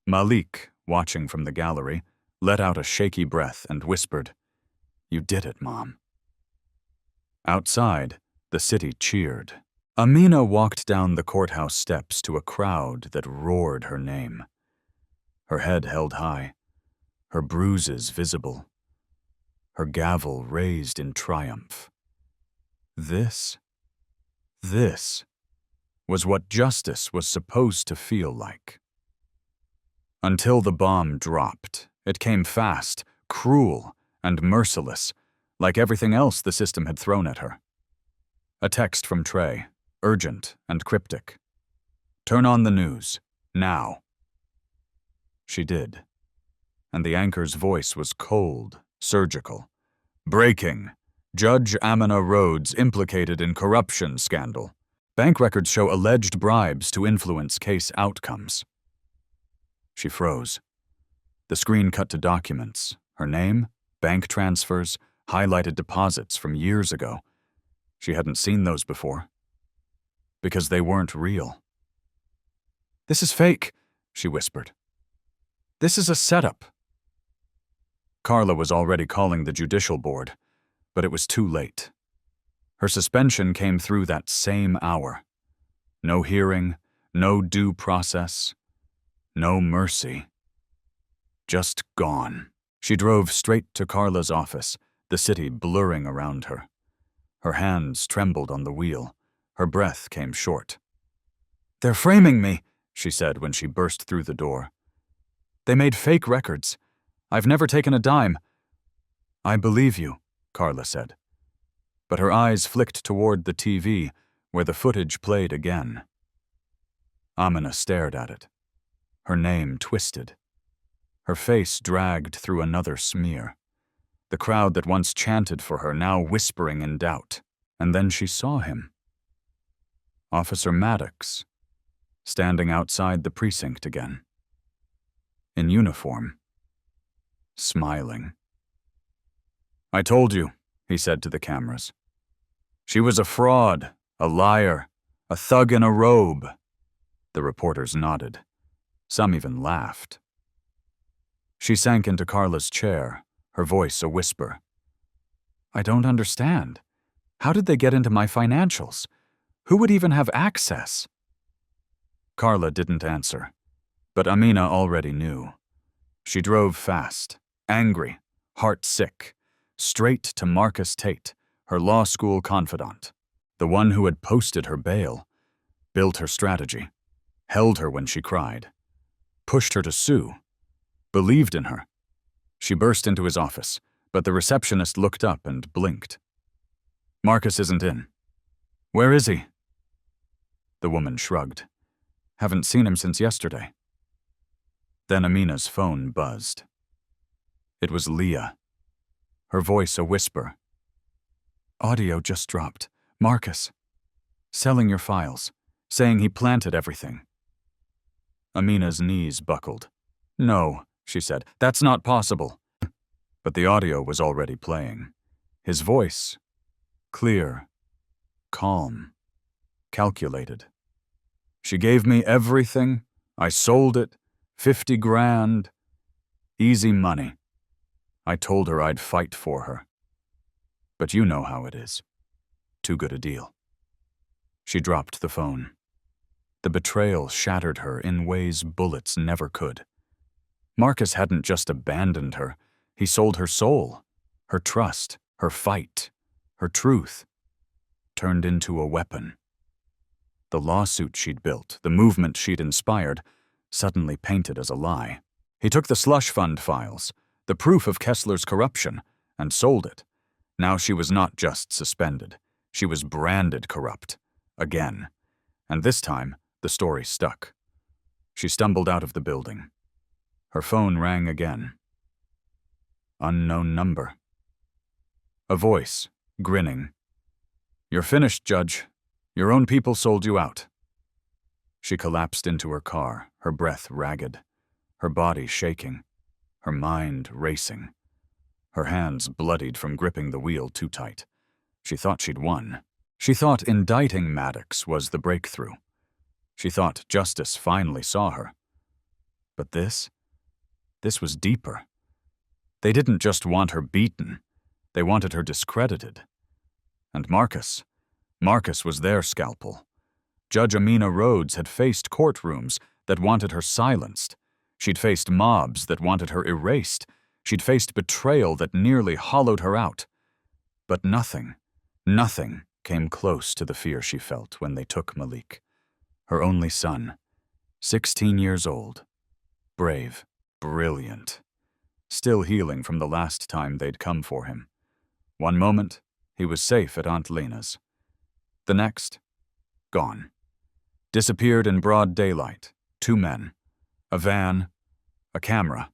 Malik, watching from the gallery, let out a shaky breath and whispered, "You did it, Mom." Outside, the city cheered. Amina walked down the courthouse steps to a crowd that roared her name. Her head held high, her bruises visible, her gavel raised in triumph. This was what justice was supposed to feel like. Until the bomb dropped, it came fast, cruel, and merciless, like everything else the system had thrown at her. A text from Trey, urgent and cryptic. "Turn on the news, now." She did, and the anchor's voice was cold, surgical. "Breaking. Judge Amina Rhodes implicated in corruption scandal. Bank records show alleged bribes to influence case outcomes." She froze. The screen cut to documents, her name, bank transfers, highlighted deposits from years ago. She hadn't seen those before. Because they weren't real. "This is fake," she whispered. "This is a setup." Carla was already calling the judicial board, but it was too late. Her suspension came through that same hour. No hearing, no due process, no mercy. Just gone. She drove straight to Carla's office, the city blurring around her. Her hands trembled on the wheel. Her breath came short. "They're framing me," she said when she burst through the door. "They made fake records. I've never taken a dime." "I believe you," Carla said. But her eyes flicked toward the TV, where the footage played again. Amina stared at it. Her name twisted. Her face dragged through another smear. The crowd that once chanted for her now whispering in doubt. And then she saw him. Officer Maddox, standing outside the precinct again. In uniform. Smiling. "I told you," he said to the cameras. "She was a fraud, a liar, a thug in a robe." The reporters nodded. Some even laughed. She sank into Carla's chair, her voice a whisper. "I don't understand. How did they get into my financials? Who would even have access?" Carla didn't answer, but Amina already knew. She drove fast, angry, heart-sick, straight to Marcus Tate, her law school confidant, the one who had posted her bail, built her strategy, held her when she cried, pushed her to sue, believed in her. She burst into his office, but the receptionist looked up and blinked. "Marcus isn't in." "Where is he?" The woman shrugged. "Haven't seen him since yesterday." Then Amina's phone buzzed. It was Leah, her voice a whisper. "Audio just dropped. Marcus. Selling your files. Saying he planted everything." Amina's knees buckled. "No," she said, "that's not possible." But the audio was already playing. His voice, clear, calm, calculated. "She gave me everything. I sold it. 50 grand. Easy money. I told her I'd fight for her. But you know how it is. Too good a deal." She dropped the phone. The betrayal shattered her in ways bullets never could. Marcus hadn't just abandoned her. He sold her soul, her trust, her fight, her truth, turned into a weapon. The lawsuit she'd built, the movement she'd inspired, suddenly painted as a lie. He took the slush fund files, the proof of Kessler's corruption, and sold it. Now she was not just suspended. She was branded corrupt. Again. And this time, the story stuck. She stumbled out of the building. Her phone rang again. Unknown number. A voice, grinning. "You're finished, Judge. Your own people sold you out." She collapsed into her car, her breath ragged, her body shaking, her mind racing, her hands bloodied from gripping the wheel too tight. She thought she'd won. She thought indicting Maddox was the breakthrough. She thought justice finally saw her. But this was deeper. They didn't just want her beaten. They wanted her discredited. And Marcus was their scalpel. Judge Amina Rhodes had faced courtrooms that wanted her silenced. She'd faced mobs that wanted her erased. She'd faced betrayal that nearly hollowed her out. But nothing came close to the fear she felt when they took Malik, her only son, 16 years old, brave, brilliant, still healing from the last time they'd come for him. One moment, he was safe at Aunt Lena's. The next, gone. Disappeared in broad daylight. 2 men. A van. A camera.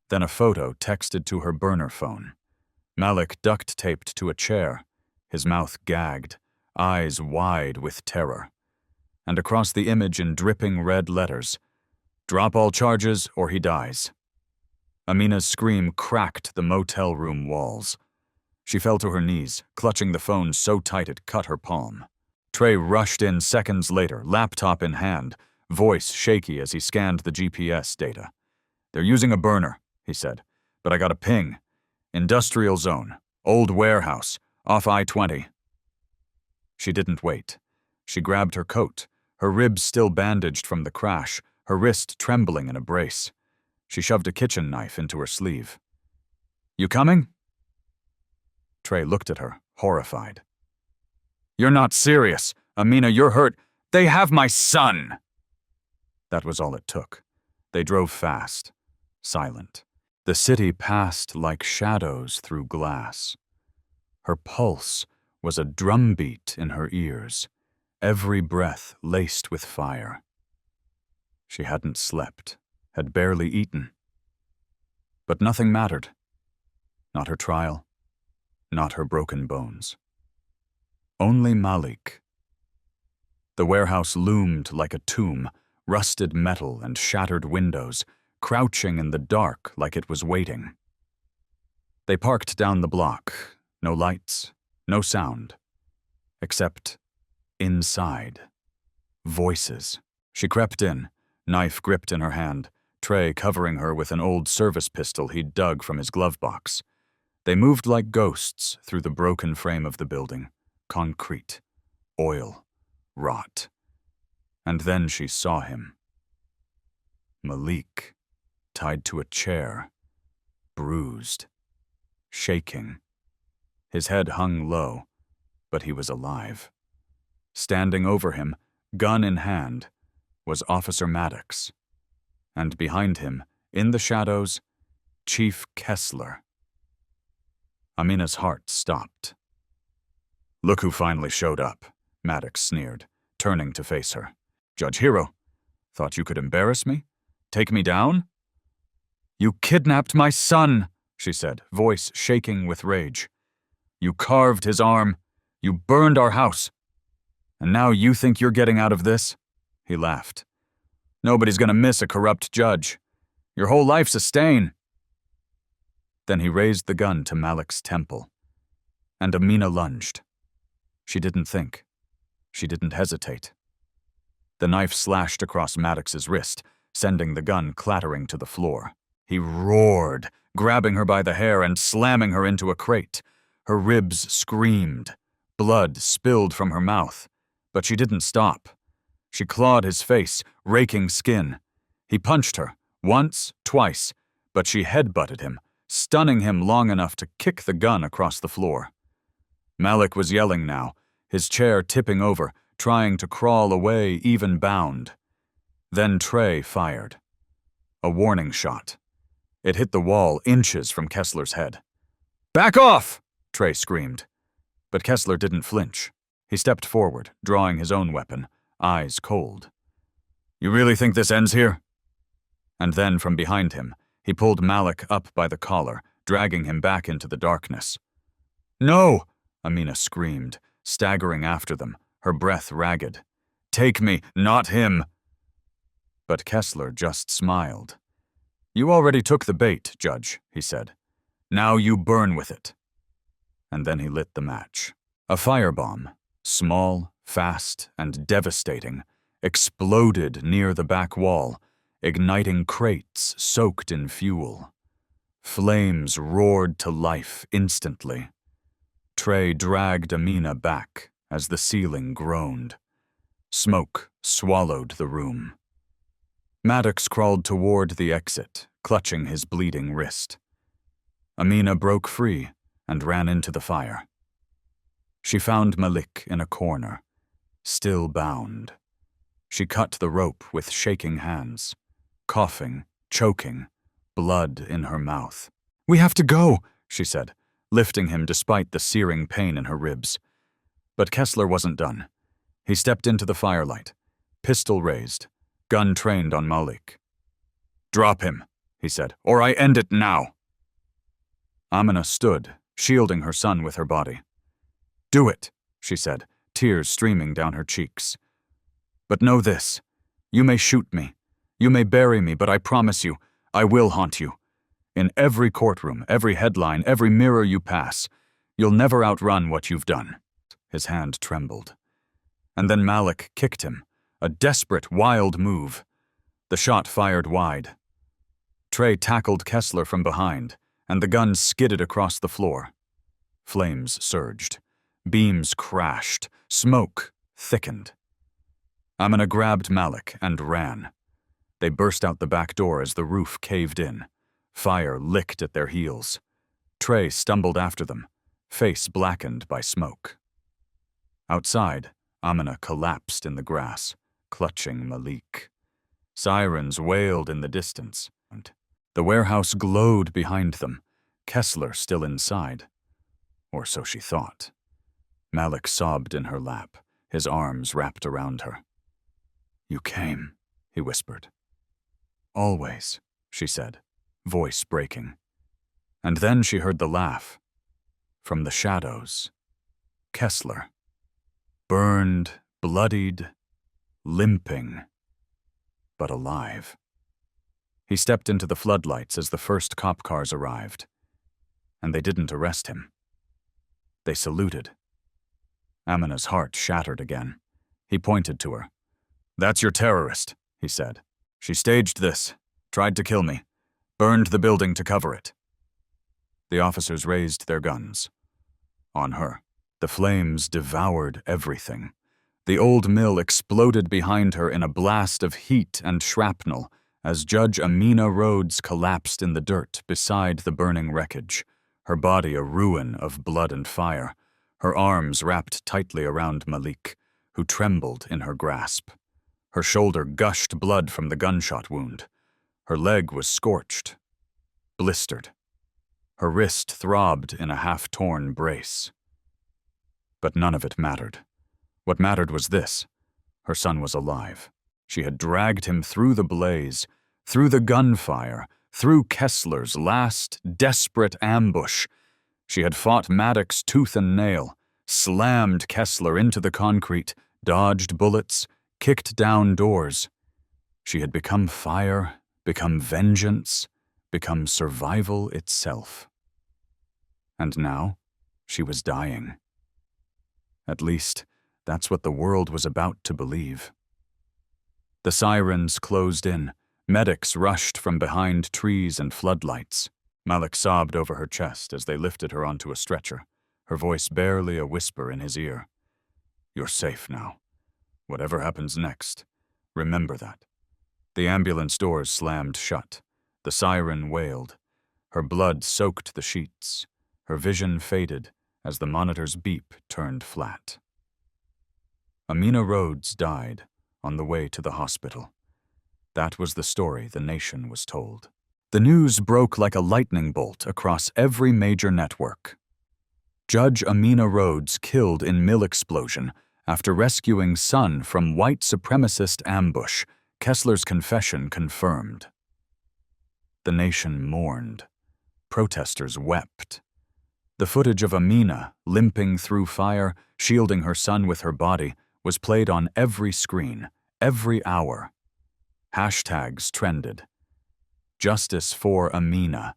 Then a photo texted to her burner phone. Malik duct-taped to a chair, his mouth gagged, eyes wide with terror. And across the image in dripping red letters, "Drop all charges or he dies." Amina's scream cracked the motel room walls. She fell to her knees, clutching the phone so tight it cut her palm. Trey rushed in seconds later, laptop in hand, voice shaky as he scanned the GPS data. "They're using a burner," he said. but I got a ping. Industrial zone. Old warehouse. Off I-20. She didn't wait. She grabbed her coat, her ribs still bandaged from the crash, her wrist trembling in a brace. She shoved a kitchen knife into her sleeve. You coming? Trey looked at her, horrified. You're not serious. Amina, you're hurt. They have my son! That was all it took. They drove fast, silent. The city passed like shadows through glass. Her pulse was a drumbeat in her ears, every breath laced with fire. She hadn't slept, had barely eaten. But nothing mattered. Not her trial, not her broken bones. Only Malik. The warehouse loomed like a tomb, rusted metal and shattered windows, crouching in the dark like it was waiting. They parked down the block, no lights, no sound, except inside. Voices. She crept in, knife gripped in her hand, Trey covering her with an old service pistol he'd dug from his glove box. They moved like ghosts through the broken frame of the building. Concrete, oil, rot. And then she saw him. Malik, tied to a chair, bruised, shaking. His head hung low, but he was alive. Standing over him, gun in hand, was Officer Maddox. And behind him, in the shadows, Chief Kessler. Amina's heart stopped. Look who finally showed up, Maddox sneered, turning to face her. Judge Hero, thought you could embarrass me? Take me down? You kidnapped my son, she said, voice shaking with rage. You carved his arm. You burned our house. And now you think you're getting out of this? He laughed. Nobody's gonna miss a corrupt judge. Your whole life's a stain. Then he raised the gun to Malik's temple. And Amina lunged. She didn't think. She didn't hesitate. The knife slashed across Maddox's wrist, sending the gun clattering to the floor. He roared, grabbing her by the hair and slamming her into a crate. Her ribs screamed. Blood spilled from her mouth. But she didn't stop. She clawed his face, raking skin. He punched her, once, twice, but she headbutted him, stunning him long enough to kick the gun across the floor. Malik was yelling now, his chair tipping over, trying to crawl away even bound. Then Trey fired. A warning shot. It hit the wall inches from Kessler's head. Back off! Trey screamed. But Kessler didn't flinch. He stepped forward, drawing his own weapon, eyes cold. You really think this ends here? And then from behind him, he pulled Malik up by the collar, dragging him back into the darkness. No! Amina screamed, staggering after them, her breath ragged. Take me, not him! But Kessler just smiled. You already took the bait, Judge, he said. Now you burn with it. And then he lit the match. A firebomb, small, fast, and devastating, exploded near the back wall, igniting crates soaked in fuel. Flames roared to life instantly. Trey dragged Amina back as the ceiling groaned. Smoke swallowed the room. Maddox crawled toward the exit, clutching his bleeding wrist. Amina broke free and ran into the fire. She found Malik in a corner, still bound. She cut the rope with shaking hands, coughing, choking, blood in her mouth. We have to go, she said, lifting him despite the searing pain in her ribs. But Kessler wasn't done. He stepped into the firelight, pistol raised, gun trained on Malik. Drop him, he said, or I end it now. Amina stood, shielding her son with her body. Do it, she said, tears streaming down her cheeks. But know this, you may shoot me, you may bury me, but I promise you, I will haunt you. In every courtroom, every headline, every mirror you pass, you'll never outrun what you've done. His hand trembled. And then Malik kicked him, a desperate, wild move. The shot fired wide. Trey tackled Kessler from behind, and the gun skidded across the floor. Flames surged. Beams crashed. Smoke thickened. Amina grabbed Malik and ran. They burst out the back door as the roof caved in. Fire licked at their heels. Trey stumbled after them, face blackened by smoke. Outside, Amina collapsed in the grass, clutching Malik. Sirens wailed in the distance. The warehouse glowed behind them, Kessler still inside. Or so she thought. Malik sobbed in her lap, his arms wrapped around her. "You came," he whispered. "Always," she said, voice breaking. And then she heard the laugh. From the shadows. Kessler. Burned, bloodied, limping, but alive. He stepped into the floodlights as the first cop cars arrived. And they didn't arrest him. They saluted. Amina's heart shattered again. He pointed to her. "That's your terrorist," he said. "She staged this, tried to kill me, burned the building to cover it." The officers raised their guns. On her. The flames devoured everything. The old mill exploded behind her in a blast of heat and shrapnel as Judge Amina Rhodes collapsed in the dirt beside the burning wreckage, her body a ruin of blood and fire, her arms wrapped tightly around Malik, who trembled in her grasp. Her shoulder gushed blood from the gunshot wound. Her leg was scorched, blistered. Her wrist throbbed in a half-torn brace. But none of it mattered. What mattered was this. Her son was alive. She had dragged him through the blaze, through the gunfire, through Kessler's last, desperate ambush. She had fought Maddox tooth and nail, slammed Kessler into the concrete, dodged bullets, kicked down doors. She had become fire, become vengeance, become survival itself. And now, she was dying. At least, that's what the world was about to believe. The sirens closed in. Medics rushed from behind trees and floodlights. Malik sobbed over her chest as they lifted her onto a stretcher, her voice barely a whisper in his ear. "You're safe now. Whatever happens next, remember that." The ambulance doors slammed shut. The siren wailed. Her blood soaked the sheets. Her vision faded as the monitor's beep turned flat. Amina Rhodes died on the way to the hospital. That was the story the nation was told. The news broke like a lightning bolt across every major network. Judge Amina Rhodes killed in mill explosion after rescuing son from white supremacist ambush, Kessler's confession confirmed. The nation mourned. Protesters wept. The footage of Amina, limping through fire, shielding her son with her body, was played on every screen, every hour. Hashtags trended. Justice for Amina.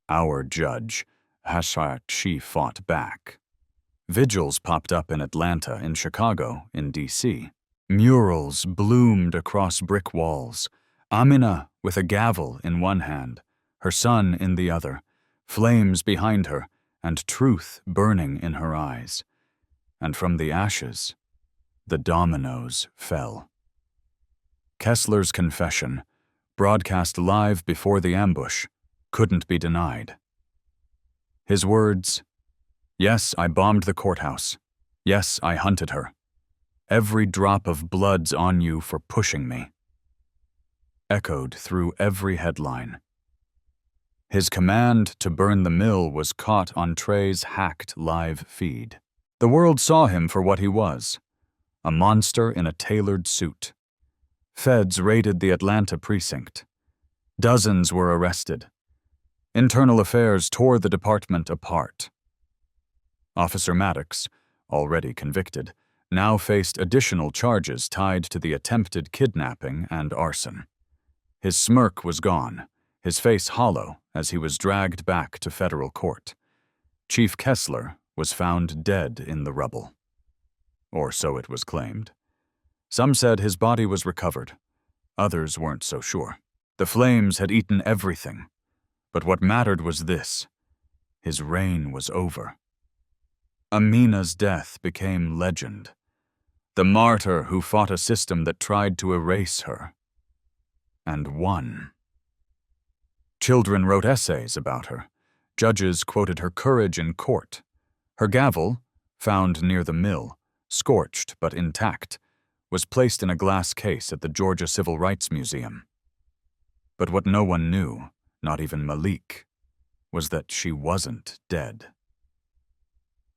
Our judge. Hashtag she fought back. Vigils popped up in Atlanta, in Chicago, in D.C. Murals bloomed across brick walls. Amina with a gavel in one hand, her son in the other, flames behind her, and truth burning in her eyes. And from the ashes, the dominoes fell. Kessler's confession, broadcast live before the ambush, couldn't be denied. His words, "Yes, I bombed the courthouse. Yes, I hunted her. Every drop of blood's on you for pushing me," echoed through every headline. His command to burn the mill was caught on Trey's hacked live feed. The world saw him for what he was, a monster in a tailored suit. Feds raided the Atlanta precinct. Dozens were arrested. Internal Affairs tore the department apart. Officer Maddox, already convicted, now faced additional charges tied to the attempted kidnapping and arson. His smirk was gone, his face hollow as he was dragged back to federal court. Chief Kessler was found dead in the rubble. Or so it was claimed. Some said his body was recovered. Others weren't so sure. The flames had eaten everything. But what mattered was this: his reign was over. Amina's death became legend, the martyr who fought a system that tried to erase her, and won. Children wrote essays about her. Judges quoted her courage in court. Her gavel, found near the mill, scorched but intact, was placed in a glass case at the Georgia Civil Rights Museum. But what no one knew, not even Malik, was that she wasn't dead.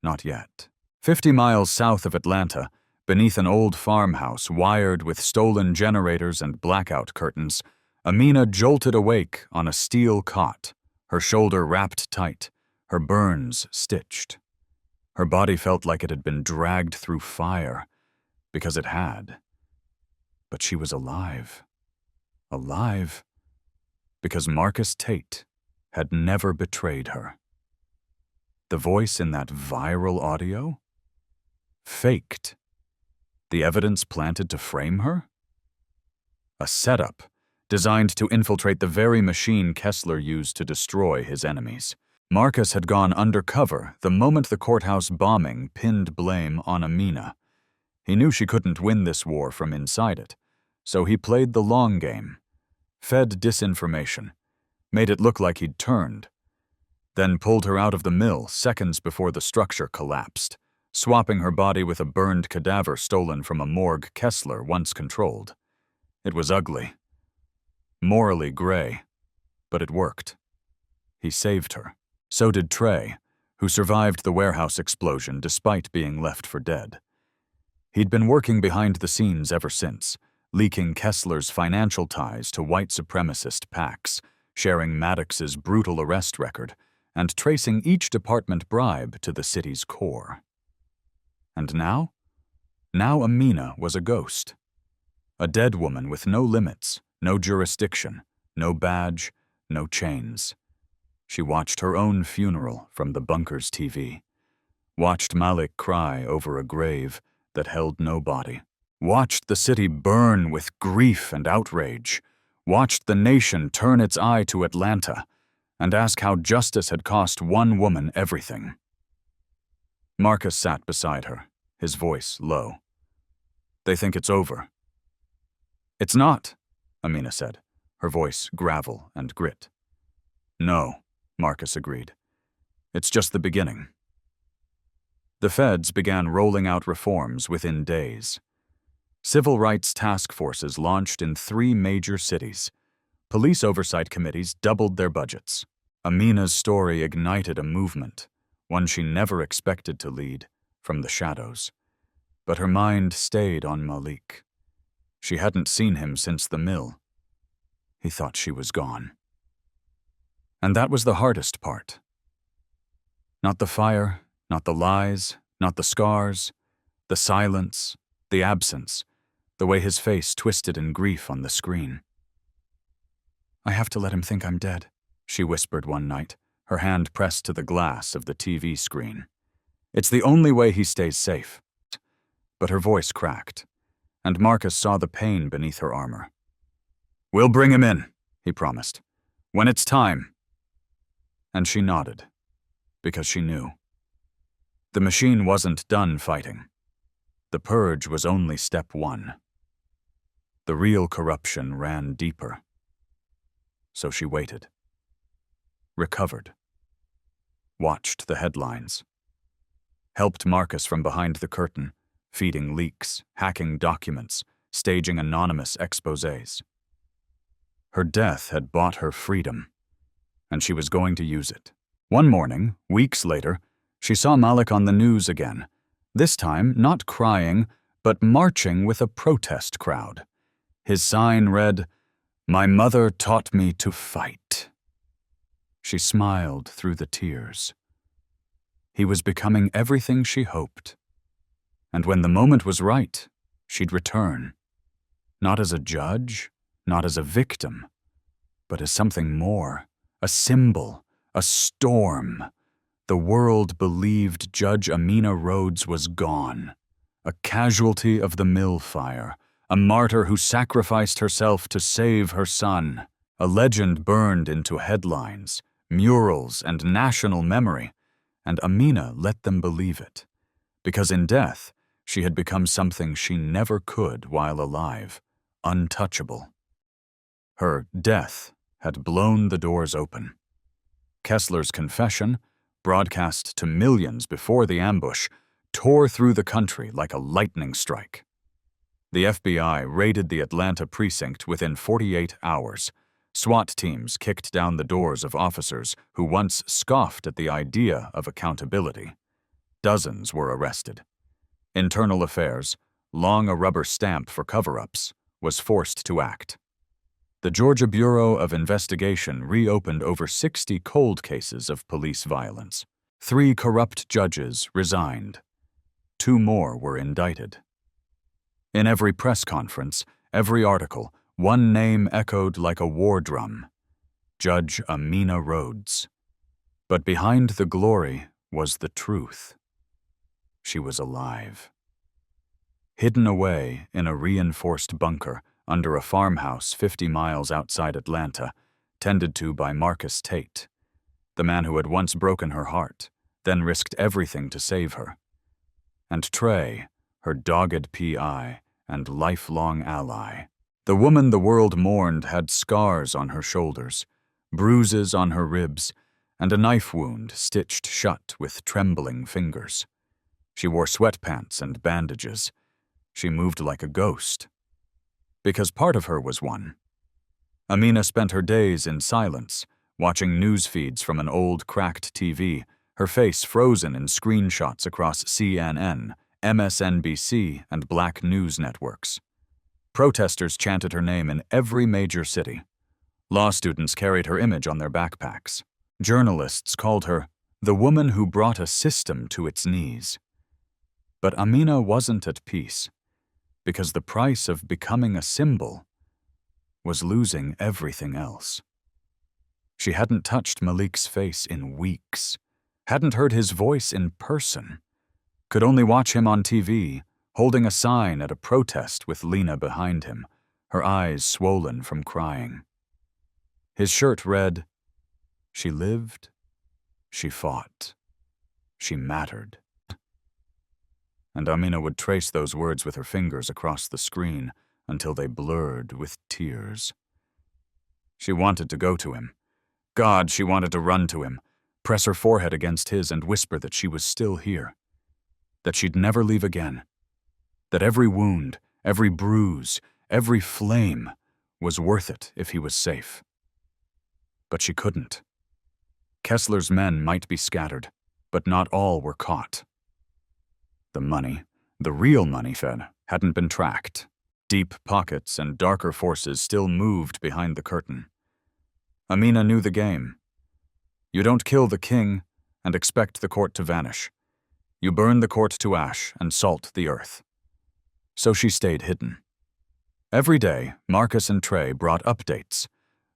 Not yet. 50 miles south of Atlanta, beneath an old farmhouse wired with stolen generators and blackout curtains, Amina jolted awake on a steel cot, her shoulder wrapped tight, her burns stitched. Her body felt like it had been dragged through fire, because it had. But she was alive. Alive because Marcus Tate had never betrayed her. The voice in that viral audio? Faked. The evidence planted to frame her? A setup designed to infiltrate the very machine Kessler used to destroy his enemies. Marcus had gone undercover the moment the courthouse bombing pinned blame on Amina. He knew she couldn't win this war from inside it, so he played the long game, fed disinformation, made it look like he'd turned, then pulled her out of the mill seconds before the structure collapsed, swapping her body with a burned cadaver stolen from a morgue Kessler once controlled. It was ugly, morally gray, but it worked. He saved her. So did Trey, who survived the warehouse explosion despite being left for dead. He'd been working behind the scenes ever since, leaking Kessler's financial ties to white supremacist PACs, sharing Maddox's brutal arrest record, and tracing each department bribe to the city's core. And now? Now Amina was a ghost. A dead woman with no limits, no jurisdiction, no badge, no chains. She watched her own funeral from the bunker's TV, watched Malik cry over a grave that held no body, watched the city burn with grief and outrage, watched the nation turn its eye to Atlanta and ask how justice had cost one woman everything. Marcus sat beside her, his voice low. "They think it's over." "It's not," Amina said, her voice gravel and grit. "No," Marcus agreed. "It's just the beginning." The feds began rolling out reforms within days. Civil rights task forces launched in 3 major cities. Police oversight committees doubled their budgets. Amina's story ignited a movement, one she never expected to lead, from the shadows. But her mind stayed on Malik. She hadn't seen him since the mill. He thought she was gone. And that was the hardest part. Not the fire, not the lies, not the scars, the silence, the absence, the way his face twisted in grief on the screen. "I have to let him think I'm dead," she whispered one night, her hand pressed to the glass of the TV screen. "It's the only way he stays safe." But her voice cracked, and Marcus saw the pain beneath her armor. "We'll bring him in," he promised, "when it's time." And she nodded, because she knew. The machine wasn't done fighting. The purge was only step 1. The real corruption ran deeper. So she waited. Recovered. Watched the headlines. Helped Marcus from behind the curtain, feeding leaks, hacking documents, staging anonymous exposés. Her death had bought her freedom, and she was going to use it. One morning, weeks later, she saw Malik on the news again, this time not crying, but marching with a protest crowd. His sign read, "My mother taught me to fight." She smiled through the tears. He was becoming everything she hoped. And when the moment was right, she'd return. Not as a judge, not as a victim, but as something more, a symbol, a storm. The world believed Judge Amina Rhodes was gone, a casualty of the mill fire, a martyr who sacrificed herself to save her son, A legend burned into headlines, murals, and national memory, and Amina let them believe it, because in death she had become something she never could while alive, untouchable. Her death had blown the doors open. Kessler's confession, broadcast to millions before the ambush, tore through the country like a lightning strike. The FBI raided the Atlanta precinct within 48 hours. SWAT teams kicked down the doors of officers who once scoffed at the idea of accountability. Dozens were arrested. Internal Affairs, long a rubber stamp for cover-ups, was forced to act. The Georgia Bureau of Investigation reopened over 60 cold cases of police violence. 3 corrupt judges resigned. 2 more were indicted. In every press conference, every article, one name echoed like a war drum: Judge Amina Rhodes. But behind the glory was the truth. She was alive. Hidden away in a reinforced bunker under a farmhouse 50 miles outside Atlanta, tended to by Marcus Tate, the man who had once broken her heart, then risked everything to save her. And Trey, her dogged PI and lifelong ally. The woman the world mourned had scars on her shoulders, bruises on her ribs, and a knife wound stitched shut with trembling fingers. She wore sweatpants and bandages. She moved like a ghost. Because part of her was one. Amina spent her days in silence, watching news feeds from an old, cracked TV, her face frozen in screenshots across CNN, MSNBC, and black news networks. Protesters chanted her name in every major city. Law students carried her image on their backpacks. Journalists called her the woman who brought a system to its knees. But Amina wasn't at peace, because the price of becoming a symbol was losing everything else. She hadn't touched Malik's face in weeks, hadn't heard his voice in person, could only watch him on TV, holding a sign at a protest with Lena behind him, her eyes swollen from crying. His shirt read, "She lived, she fought, she mattered." And Amina would trace those words with her fingers across the screen until they blurred with tears. She wanted to go to him. God, she wanted to run to him, press her forehead against his and whisper that she was still here, that she'd never leave again, that every wound, every bruise, every flame was worth it if he was safe. But she couldn't. Kessler's men might be scattered, but not all were caught. The money, the real money fed, hadn't been tracked. Deep pockets and darker forces still moved behind the curtain. Amina knew the game. You don't kill the king and expect the court to vanish. You burn the court to ash and salt the earth. So she stayed hidden. Every day, Marcus and Trey brought updates.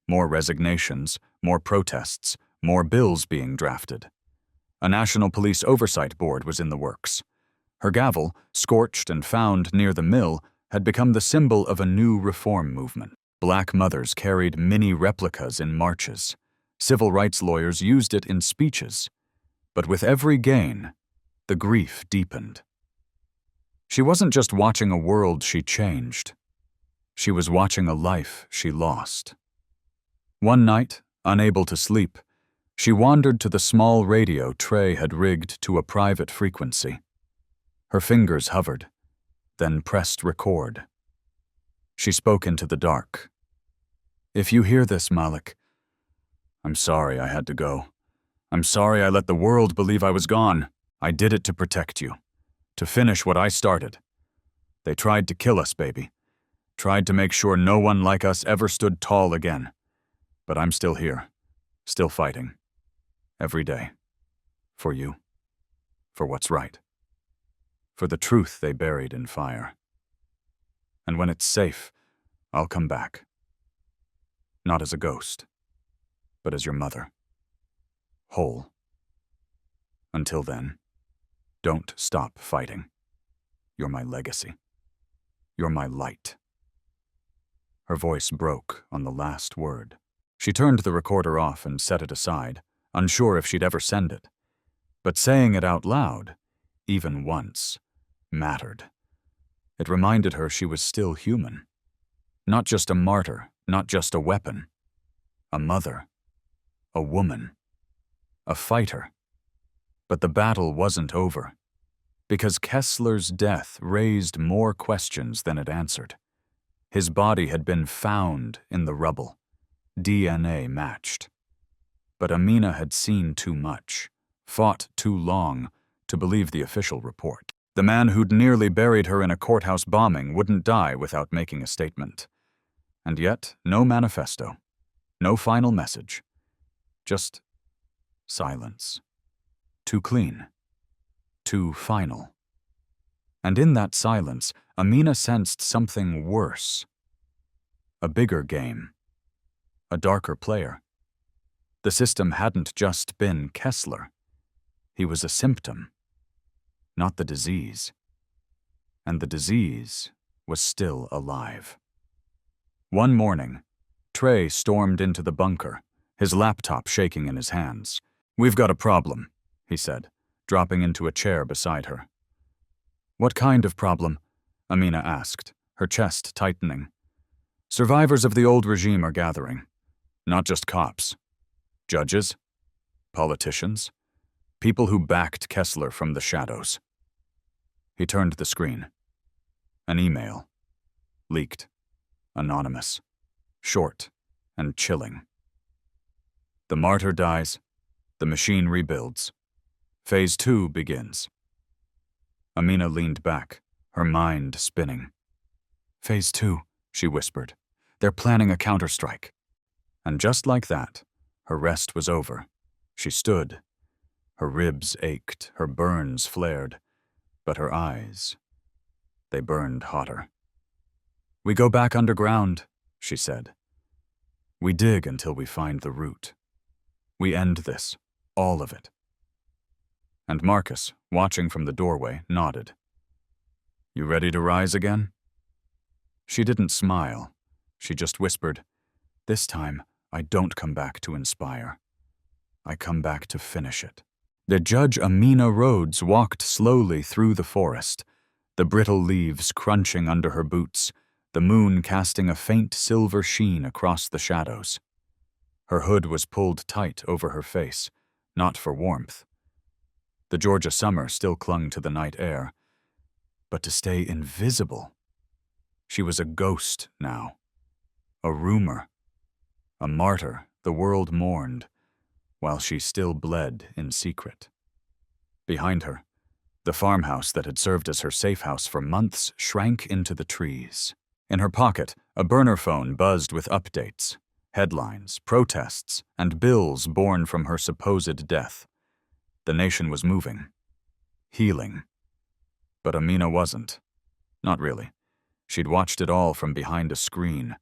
More resignations, more protests, more bills being drafted. A National Police Oversight Board was in the works. Her gavel, scorched and found near the mill, had become the symbol of a new reform movement. Black mothers carried mini replicas in marches. Civil rights lawyers used it in speeches. But with every gain, the grief deepened. She wasn't just watching a world she changed. She was watching a life she lost. One night, unable to sleep, she wandered to the small radio Trey had rigged to a private frequency. Her fingers hovered, then pressed record. She spoke into the dark. "If you hear this, Malik, I'm sorry I had to go. I'm sorry I let the world believe I was gone. I did it to protect you, to finish what I started. They tried to kill us, baby. Tried to make sure no one like us ever stood tall again. But I'm still here, still fighting. Every day. For you. For what's right. For the truth they buried in fire. And when it's safe, I'll come back. Not as a ghost, but as your mother. Whole. Until then, don't stop fighting. You're my legacy. You're my light." Her voice broke on the last word. She turned the recorder off and set it aside, unsure if she'd ever send it. But saying it out loud, even once, mattered. It reminded her she was still human. Not just a martyr, not just a weapon. A mother. A woman. A fighter. But the battle wasn't over, because Kessler's death raised more questions than it answered. His body had been found in the rubble. DNA matched. But Amina had seen too much, fought too long to believe the official report. The man who'd nearly buried her in a courthouse bombing wouldn't die without making a statement. And yet, no manifesto, no final message, just silence. Too clean, too final. And in that silence, Amina sensed something worse. A bigger game. A darker player. The system hadn't just been Kessler. He was a symptom, not the disease. And the disease was still alive. One morning, Trey stormed into the bunker, his laptop shaking in his hands. "We've got a problem," he said, dropping into a chair beside her. "What kind of problem?" Amina asked, her chest tightening. "Survivors of the old regime are gathering. Not just cops. Judges, politicians, people who backed Kessler from the shadows." He turned the screen. An email. Leaked. Anonymous. Short and chilling. "The martyr dies. The machine rebuilds. Phase 2 begins." Amina leaned back, her mind spinning. "Phase 2, she whispered. "They're planning a counterstrike." And just like that, her rest was over. She stood. Her ribs ached, her burns flared, but her eyes, they burned hotter. "We go back underground," she said. "We dig until we find the root. We end this, all of it." And Marcus, watching from the doorway, nodded. "You ready to rise again?" She didn't smile. She just whispered, "This time, I don't come back to inspire. I come back to finish it." The Judge Amina Rhodes walked slowly through the forest, the brittle leaves crunching under her boots, the moon casting a faint silver sheen across the shadows. Her hood was pulled tight over her face, not for warmth. The Georgia summer still clung to the night air, but to stay invisible. She was a ghost now, a rumor, a martyr the world mourned, while she still bled in secret. Behind her, the farmhouse that had served as her safe house for months shrank into the trees. In her pocket, a burner phone buzzed with updates, headlines, protests, and bills born from her supposed death. The nation was moving, healing. But Amina wasn't. Not really. She'd watched it all from behind a screen.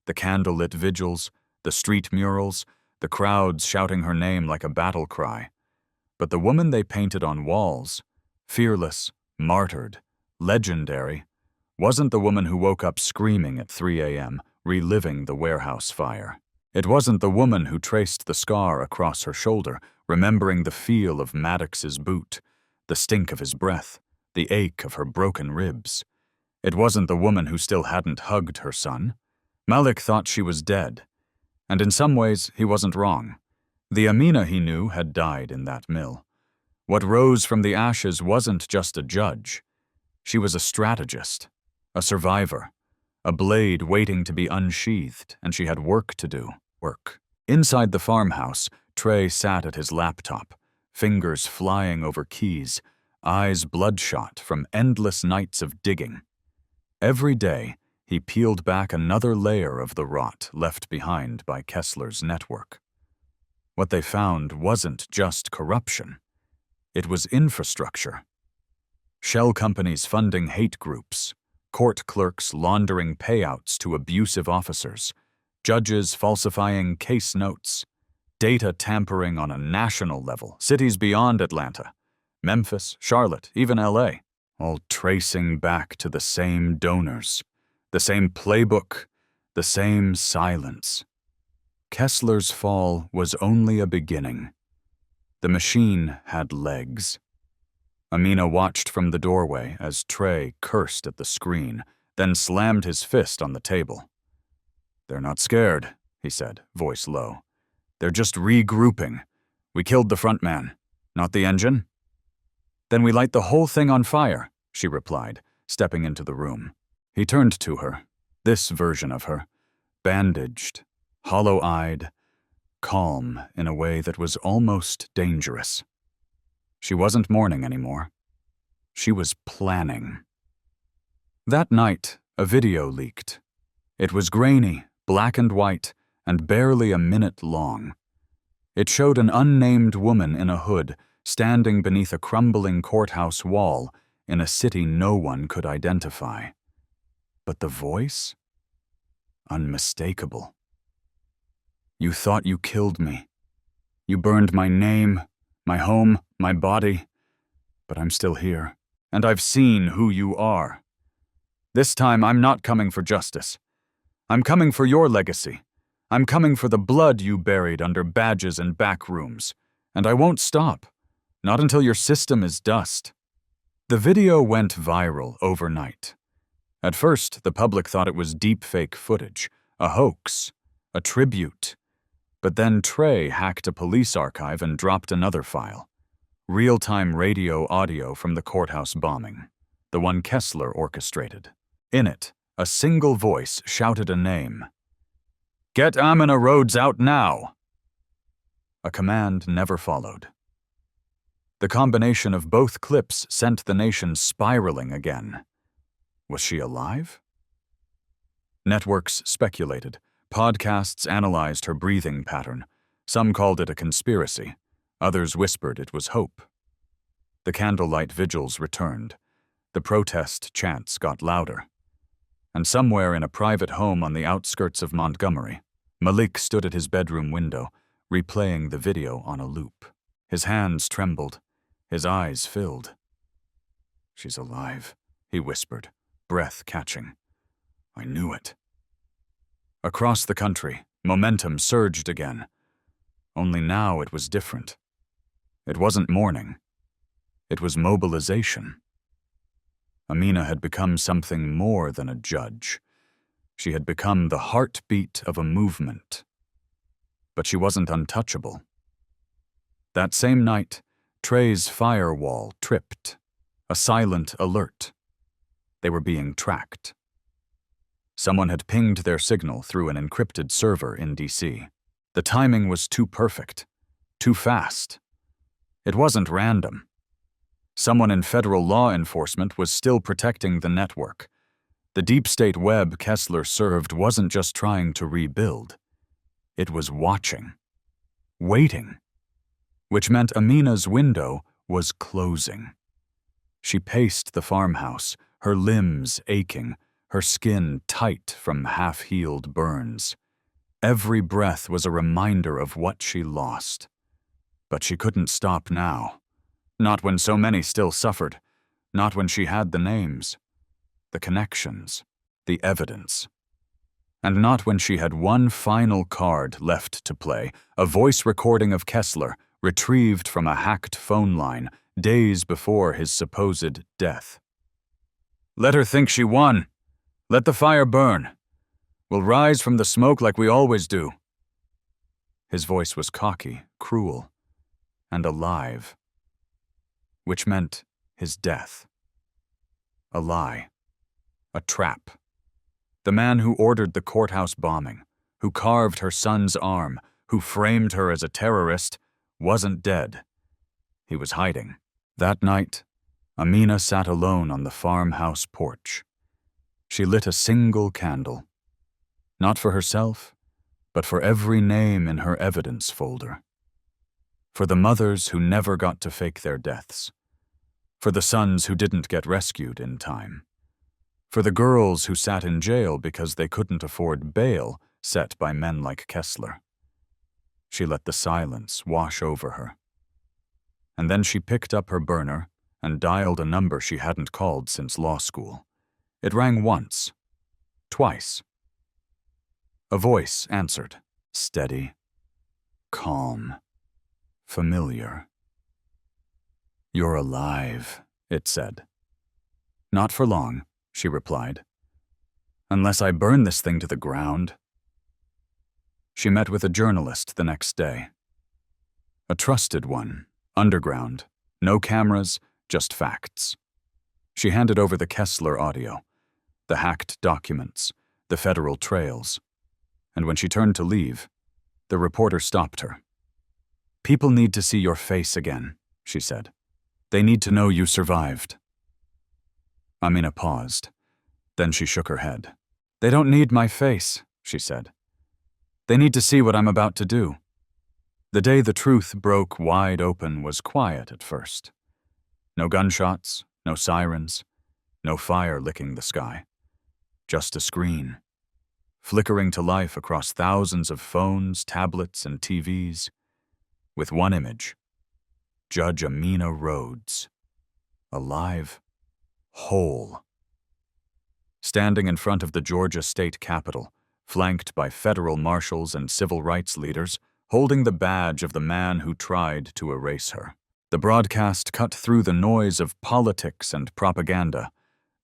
The candlelit vigils, the street murals, the crowds shouting her name like a battle cry. But the woman they painted on walls, fearless, martyred, legendary, wasn't the woman who woke up screaming at 3 a.m., reliving the warehouse fire. It wasn't the woman who traced the scar across her shoulder, remembering the feel of Maddox's boot, the stink of his breath, the ache of her broken ribs. It wasn't the woman who still hadn't hugged her son. Malik thought she was dead. And in some ways, he wasn't wrong. The Amina he knew had died in that mill. What rose from the ashes wasn't just a judge. She was a strategist, a survivor, a blade waiting to be unsheathed, and she had work to do. Work. Inside the farmhouse, Trey sat at his laptop, fingers flying over keys, eyes bloodshot from endless nights of digging. Every day, he peeled back another layer of the rot left behind by Kessler's network. What they found wasn't just corruption. It was infrastructure. Shell companies funding hate groups, court clerks laundering payouts to abusive officers, judges falsifying case notes, data tampering on a national level, cities beyond Atlanta, Memphis, Charlotte, even LA, all tracing back to the same donors, the same playbook, the same silence. Kessler's fall was only a beginning. The machine had legs. Amina watched from the doorway as Trey cursed at the screen, then slammed his fist on the table. "They're not scared," he said, voice low. "They're just regrouping. We killed the front man, not the engine." "Then we light the whole thing on fire," she replied, stepping into the room. He turned to her, this version of her, bandaged, hollow-eyed, calm in a way that was almost dangerous. She wasn't mourning anymore. She was planning. That night, a video leaked. It was grainy, black and white, and barely a minute long. It showed an unnamed woman in a hood standing beneath a crumbling courthouse wall in a city no one could identify. But the voice? Unmistakable. "You thought you killed me. You burned my name, my home, my body. But I'm still here, and I've seen who you are. This time I'm not coming for justice. I'm coming for your legacy. I'm coming for the blood you buried under badges and back rooms. And I won't stop. Not until your system is dust." The video went viral overnight. At first, the public thought it was deepfake footage, a hoax, a tribute. But then Trey hacked a police archive and dropped another file. Real-time radio audio from the courthouse bombing, the one Kessler orchestrated. In it, a single voice shouted a name. "Get Amina Rhodes out now!" A command never followed. The combination of both clips sent the nation spiraling again. Was she alive? Networks speculated. Podcasts analyzed her breathing pattern. Some called it a conspiracy. Others whispered it was hope. The candlelight vigils returned. The protest chants got louder. And somewhere in a private home on the outskirts of Montgomery, Malik stood at his bedroom window, replaying the video on a loop. His hands trembled. His eyes filled. "She's alive," he whispered, breath catching. "I knew it." Across the country, momentum surged again. Only now it was different. It wasn't mourning. It was mobilization. Amina had become something more than a judge. She had become the heartbeat of a movement. But she wasn't untouchable. That same night, Trey's firewall tripped, a silent alert. They were being tracked. Someone had pinged their signal through an encrypted server in DC. The timing was too perfect, too fast. It wasn't random. Someone in federal law enforcement was still protecting the network. The deep state web Kessler served wasn't just trying to rebuild. It was watching, waiting, which meant Amina's window was closing. She paced the farmhouse, her limbs aching, her skin tight from half-healed burns. Every breath was a reminder of what she lost. But she couldn't stop now. Not when so many still suffered. Not when she had the names, the connections, the evidence. And not when she had one final card left to play, a voice recording of Kessler, retrieved from a hacked phone line days before his supposed death. "Let her think she won. Let the fire burn. We'll rise from the smoke like we always do." His voice was cocky, cruel, and alive, which meant his death. A lie. A trap. The man who ordered the courthouse bombing, who carved her son's arm, who framed her as a terrorist, wasn't dead. He was hiding. That night, Amina sat alone on the farmhouse porch. She lit a single candle. Not for herself, but for every name in her evidence folder. For the mothers who never got to fake their deaths. For the sons who didn't get rescued in time. For the girls who sat in jail because they couldn't afford bail set by men like Kessler. She let the silence wash over her. And then she picked up her burner and dialed a number she hadn't called since law school. It rang once, twice. A voice answered, Steady, calm, familiar. "You're alive," it said. "Not for long," she replied. "Unless I burn this thing to the ground." She met with a journalist the next day. A trusted one, underground, no cameras, just facts. She handed over the Kessler audio, the hacked documents, the federal trails. And when she turned to leave, the reporter stopped her. "People need to see your face again," she said. "They need to know you survived." Amina paused. Then she shook her head. "They don't need my face," she said. "They need to see what I'm about to do." The day the truth broke wide open was quiet at first. No gunshots, no sirens, no fire licking the sky. Just a screen, flickering to life across thousands of phones, tablets, and TVs, with one image: Judge Amina Rhodes, alive, whole. Standing in front of the Georgia state capitol, flanked by federal marshals and civil rights leaders, holding the badge of the man who tried to erase her. The broadcast cut through the noise of politics and propaganda,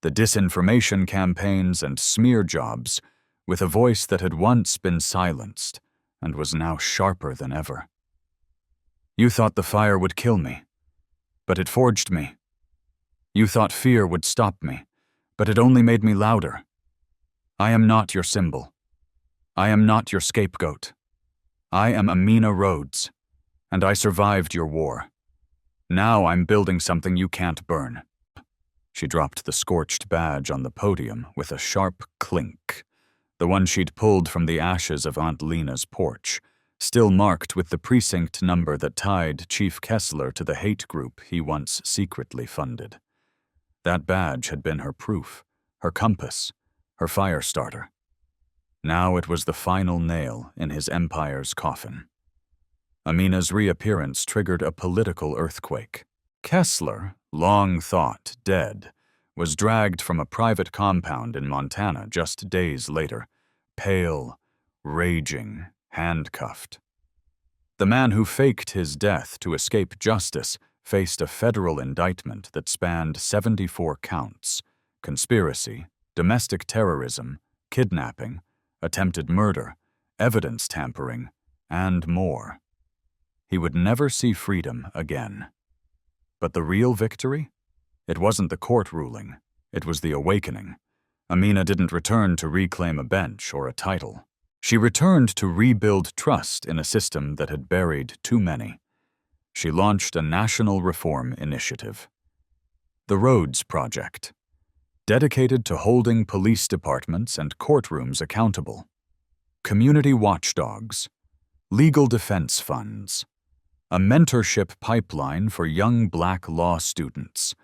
the disinformation campaigns and smear jobs, with a voice that had once been silenced and was now sharper than ever. "You thought the fire would kill me, but it forged me. You thought fear would stop me, but it only made me louder. I am not your symbol. I am not your scapegoat. I am Amina Rhodes, and I survived your war. Now I'm building something you can't burn." She dropped the scorched badge on the podium with a sharp clink, the one she'd pulled from the ashes of Aunt Lena's porch, still marked with the precinct number that tied Chief Kessler to the hate group he once secretly funded. That badge had been her proof, her compass, her fire starter. Now it was the final nail in his empire's coffin. Amina's reappearance triggered a political earthquake. Kessler, long thought dead, was dragged from a private compound in Montana just days later, pale, raging, handcuffed. The man who faked his death to escape justice faced a federal indictment that spanned 74 counts: conspiracy, domestic terrorism, kidnapping, attempted murder, evidence tampering, and more. He would never see freedom again. But the real victory? It wasn't the court ruling. It was the awakening. Amina didn't return to reclaim a bench or a title. She returned to rebuild trust in a system that had buried too many. She launched a national reform initiative. The Rhodes Project, dedicated to holding police departments and courtrooms accountable. Community watchdogs, legal defense funds, a mentorship pipeline for young Black law students,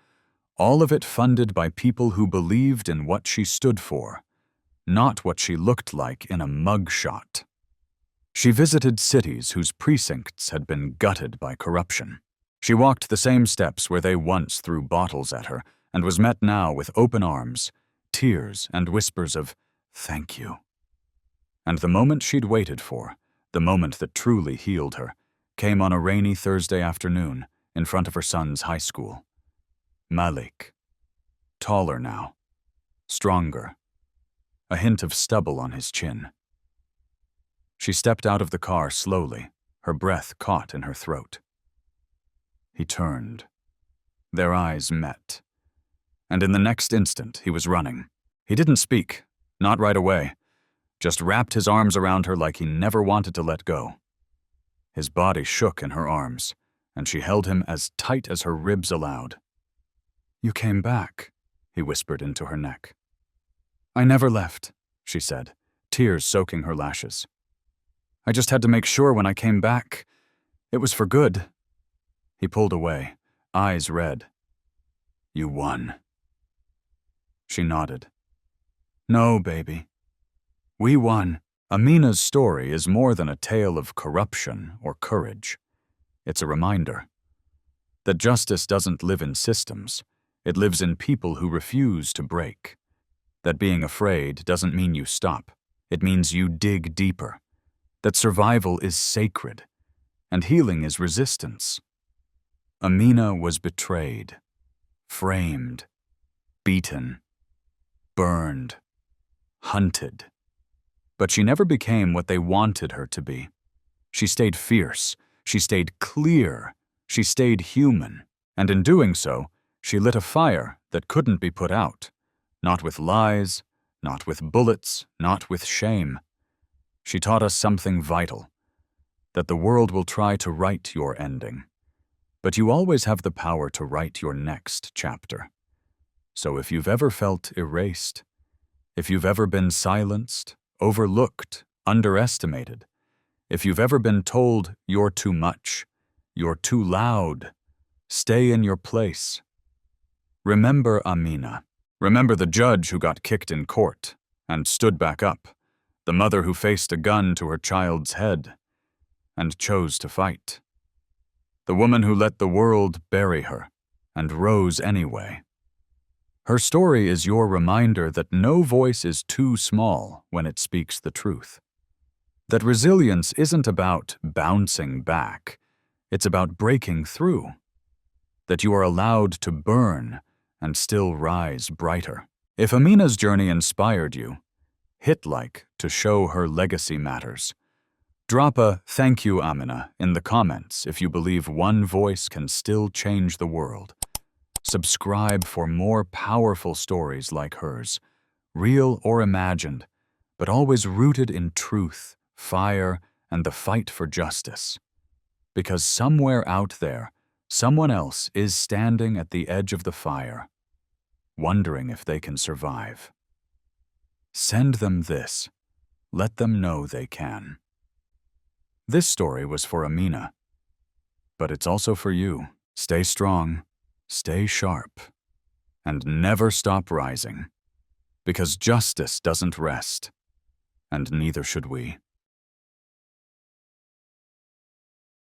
all of it funded by people who believed in what she stood for, not what she looked like in a mugshot. She visited cities whose precincts had been gutted by corruption. She walked the same steps where they once threw bottles at her and was met now with open arms, tears, and whispers of "thank you." And the moment she'd waited for, the moment that truly healed her, came on a rainy Thursday afternoon in front of her son's high school. Malik, taller now, stronger, a hint of stubble on his chin. She stepped out of the car slowly, her breath caught in her throat. He turned. Their eyes met. And in the next instant, he was running. He didn't speak, not right away, just wrapped his arms around her like he never wanted to let go. His body shook in her arms, and she held him as tight as her ribs allowed. "You came back," he whispered into her neck. "I never left," she said, tears soaking her lashes. "I just had to make sure when I came back, it was for good." He pulled away, eyes red. "You won." She nodded. "No, baby. We won." Amina's story is more than a tale of corruption or courage. It's a reminder that justice doesn't live in systems. It lives in people who refuse to break. That being afraid doesn't mean you stop. It means you dig deeper. that survival is sacred and healing is resistance. Amina was betrayed, framed, beaten, burned, hunted. But she never became what they wanted her to be. She stayed fierce, she stayed clear, she stayed human, and in doing so, she lit a fire that couldn't be put out, not with lies, not with bullets, not with shame. She taught us something vital, that the world will try to write your ending, but you always have the power to write your next chapter. So if you've ever felt erased, if you've ever been silenced, overlooked, underestimated, if you've ever been told you're too much, you're too loud, stay in your place. Remember Amina. Remember the judge who got kicked in court and stood back up, the mother who faced a gun to her child's head and chose to fight, the woman who let the world bury her and rose anyway. Her story is your reminder that no voice is too small when it speaks the truth. That resilience isn't about bouncing back, it's about breaking through. That you are allowed to burn and still rise brighter. If Amina's journey inspired you, hit like to show her legacy matters. Drop a "Thank you, Amina" in the comments if you believe one voice can still change the world. Subscribe for more powerful stories like hers, real or imagined, but always rooted in truth, fire, and the fight for justice. Because somewhere out there, someone else is standing at the edge of the fire, wondering if they can survive. Send them this. Let them know they can. This story was for Amina, but it's also for you. Stay strong, stay sharp, and never stop rising, because justice doesn't rest, and neither should we.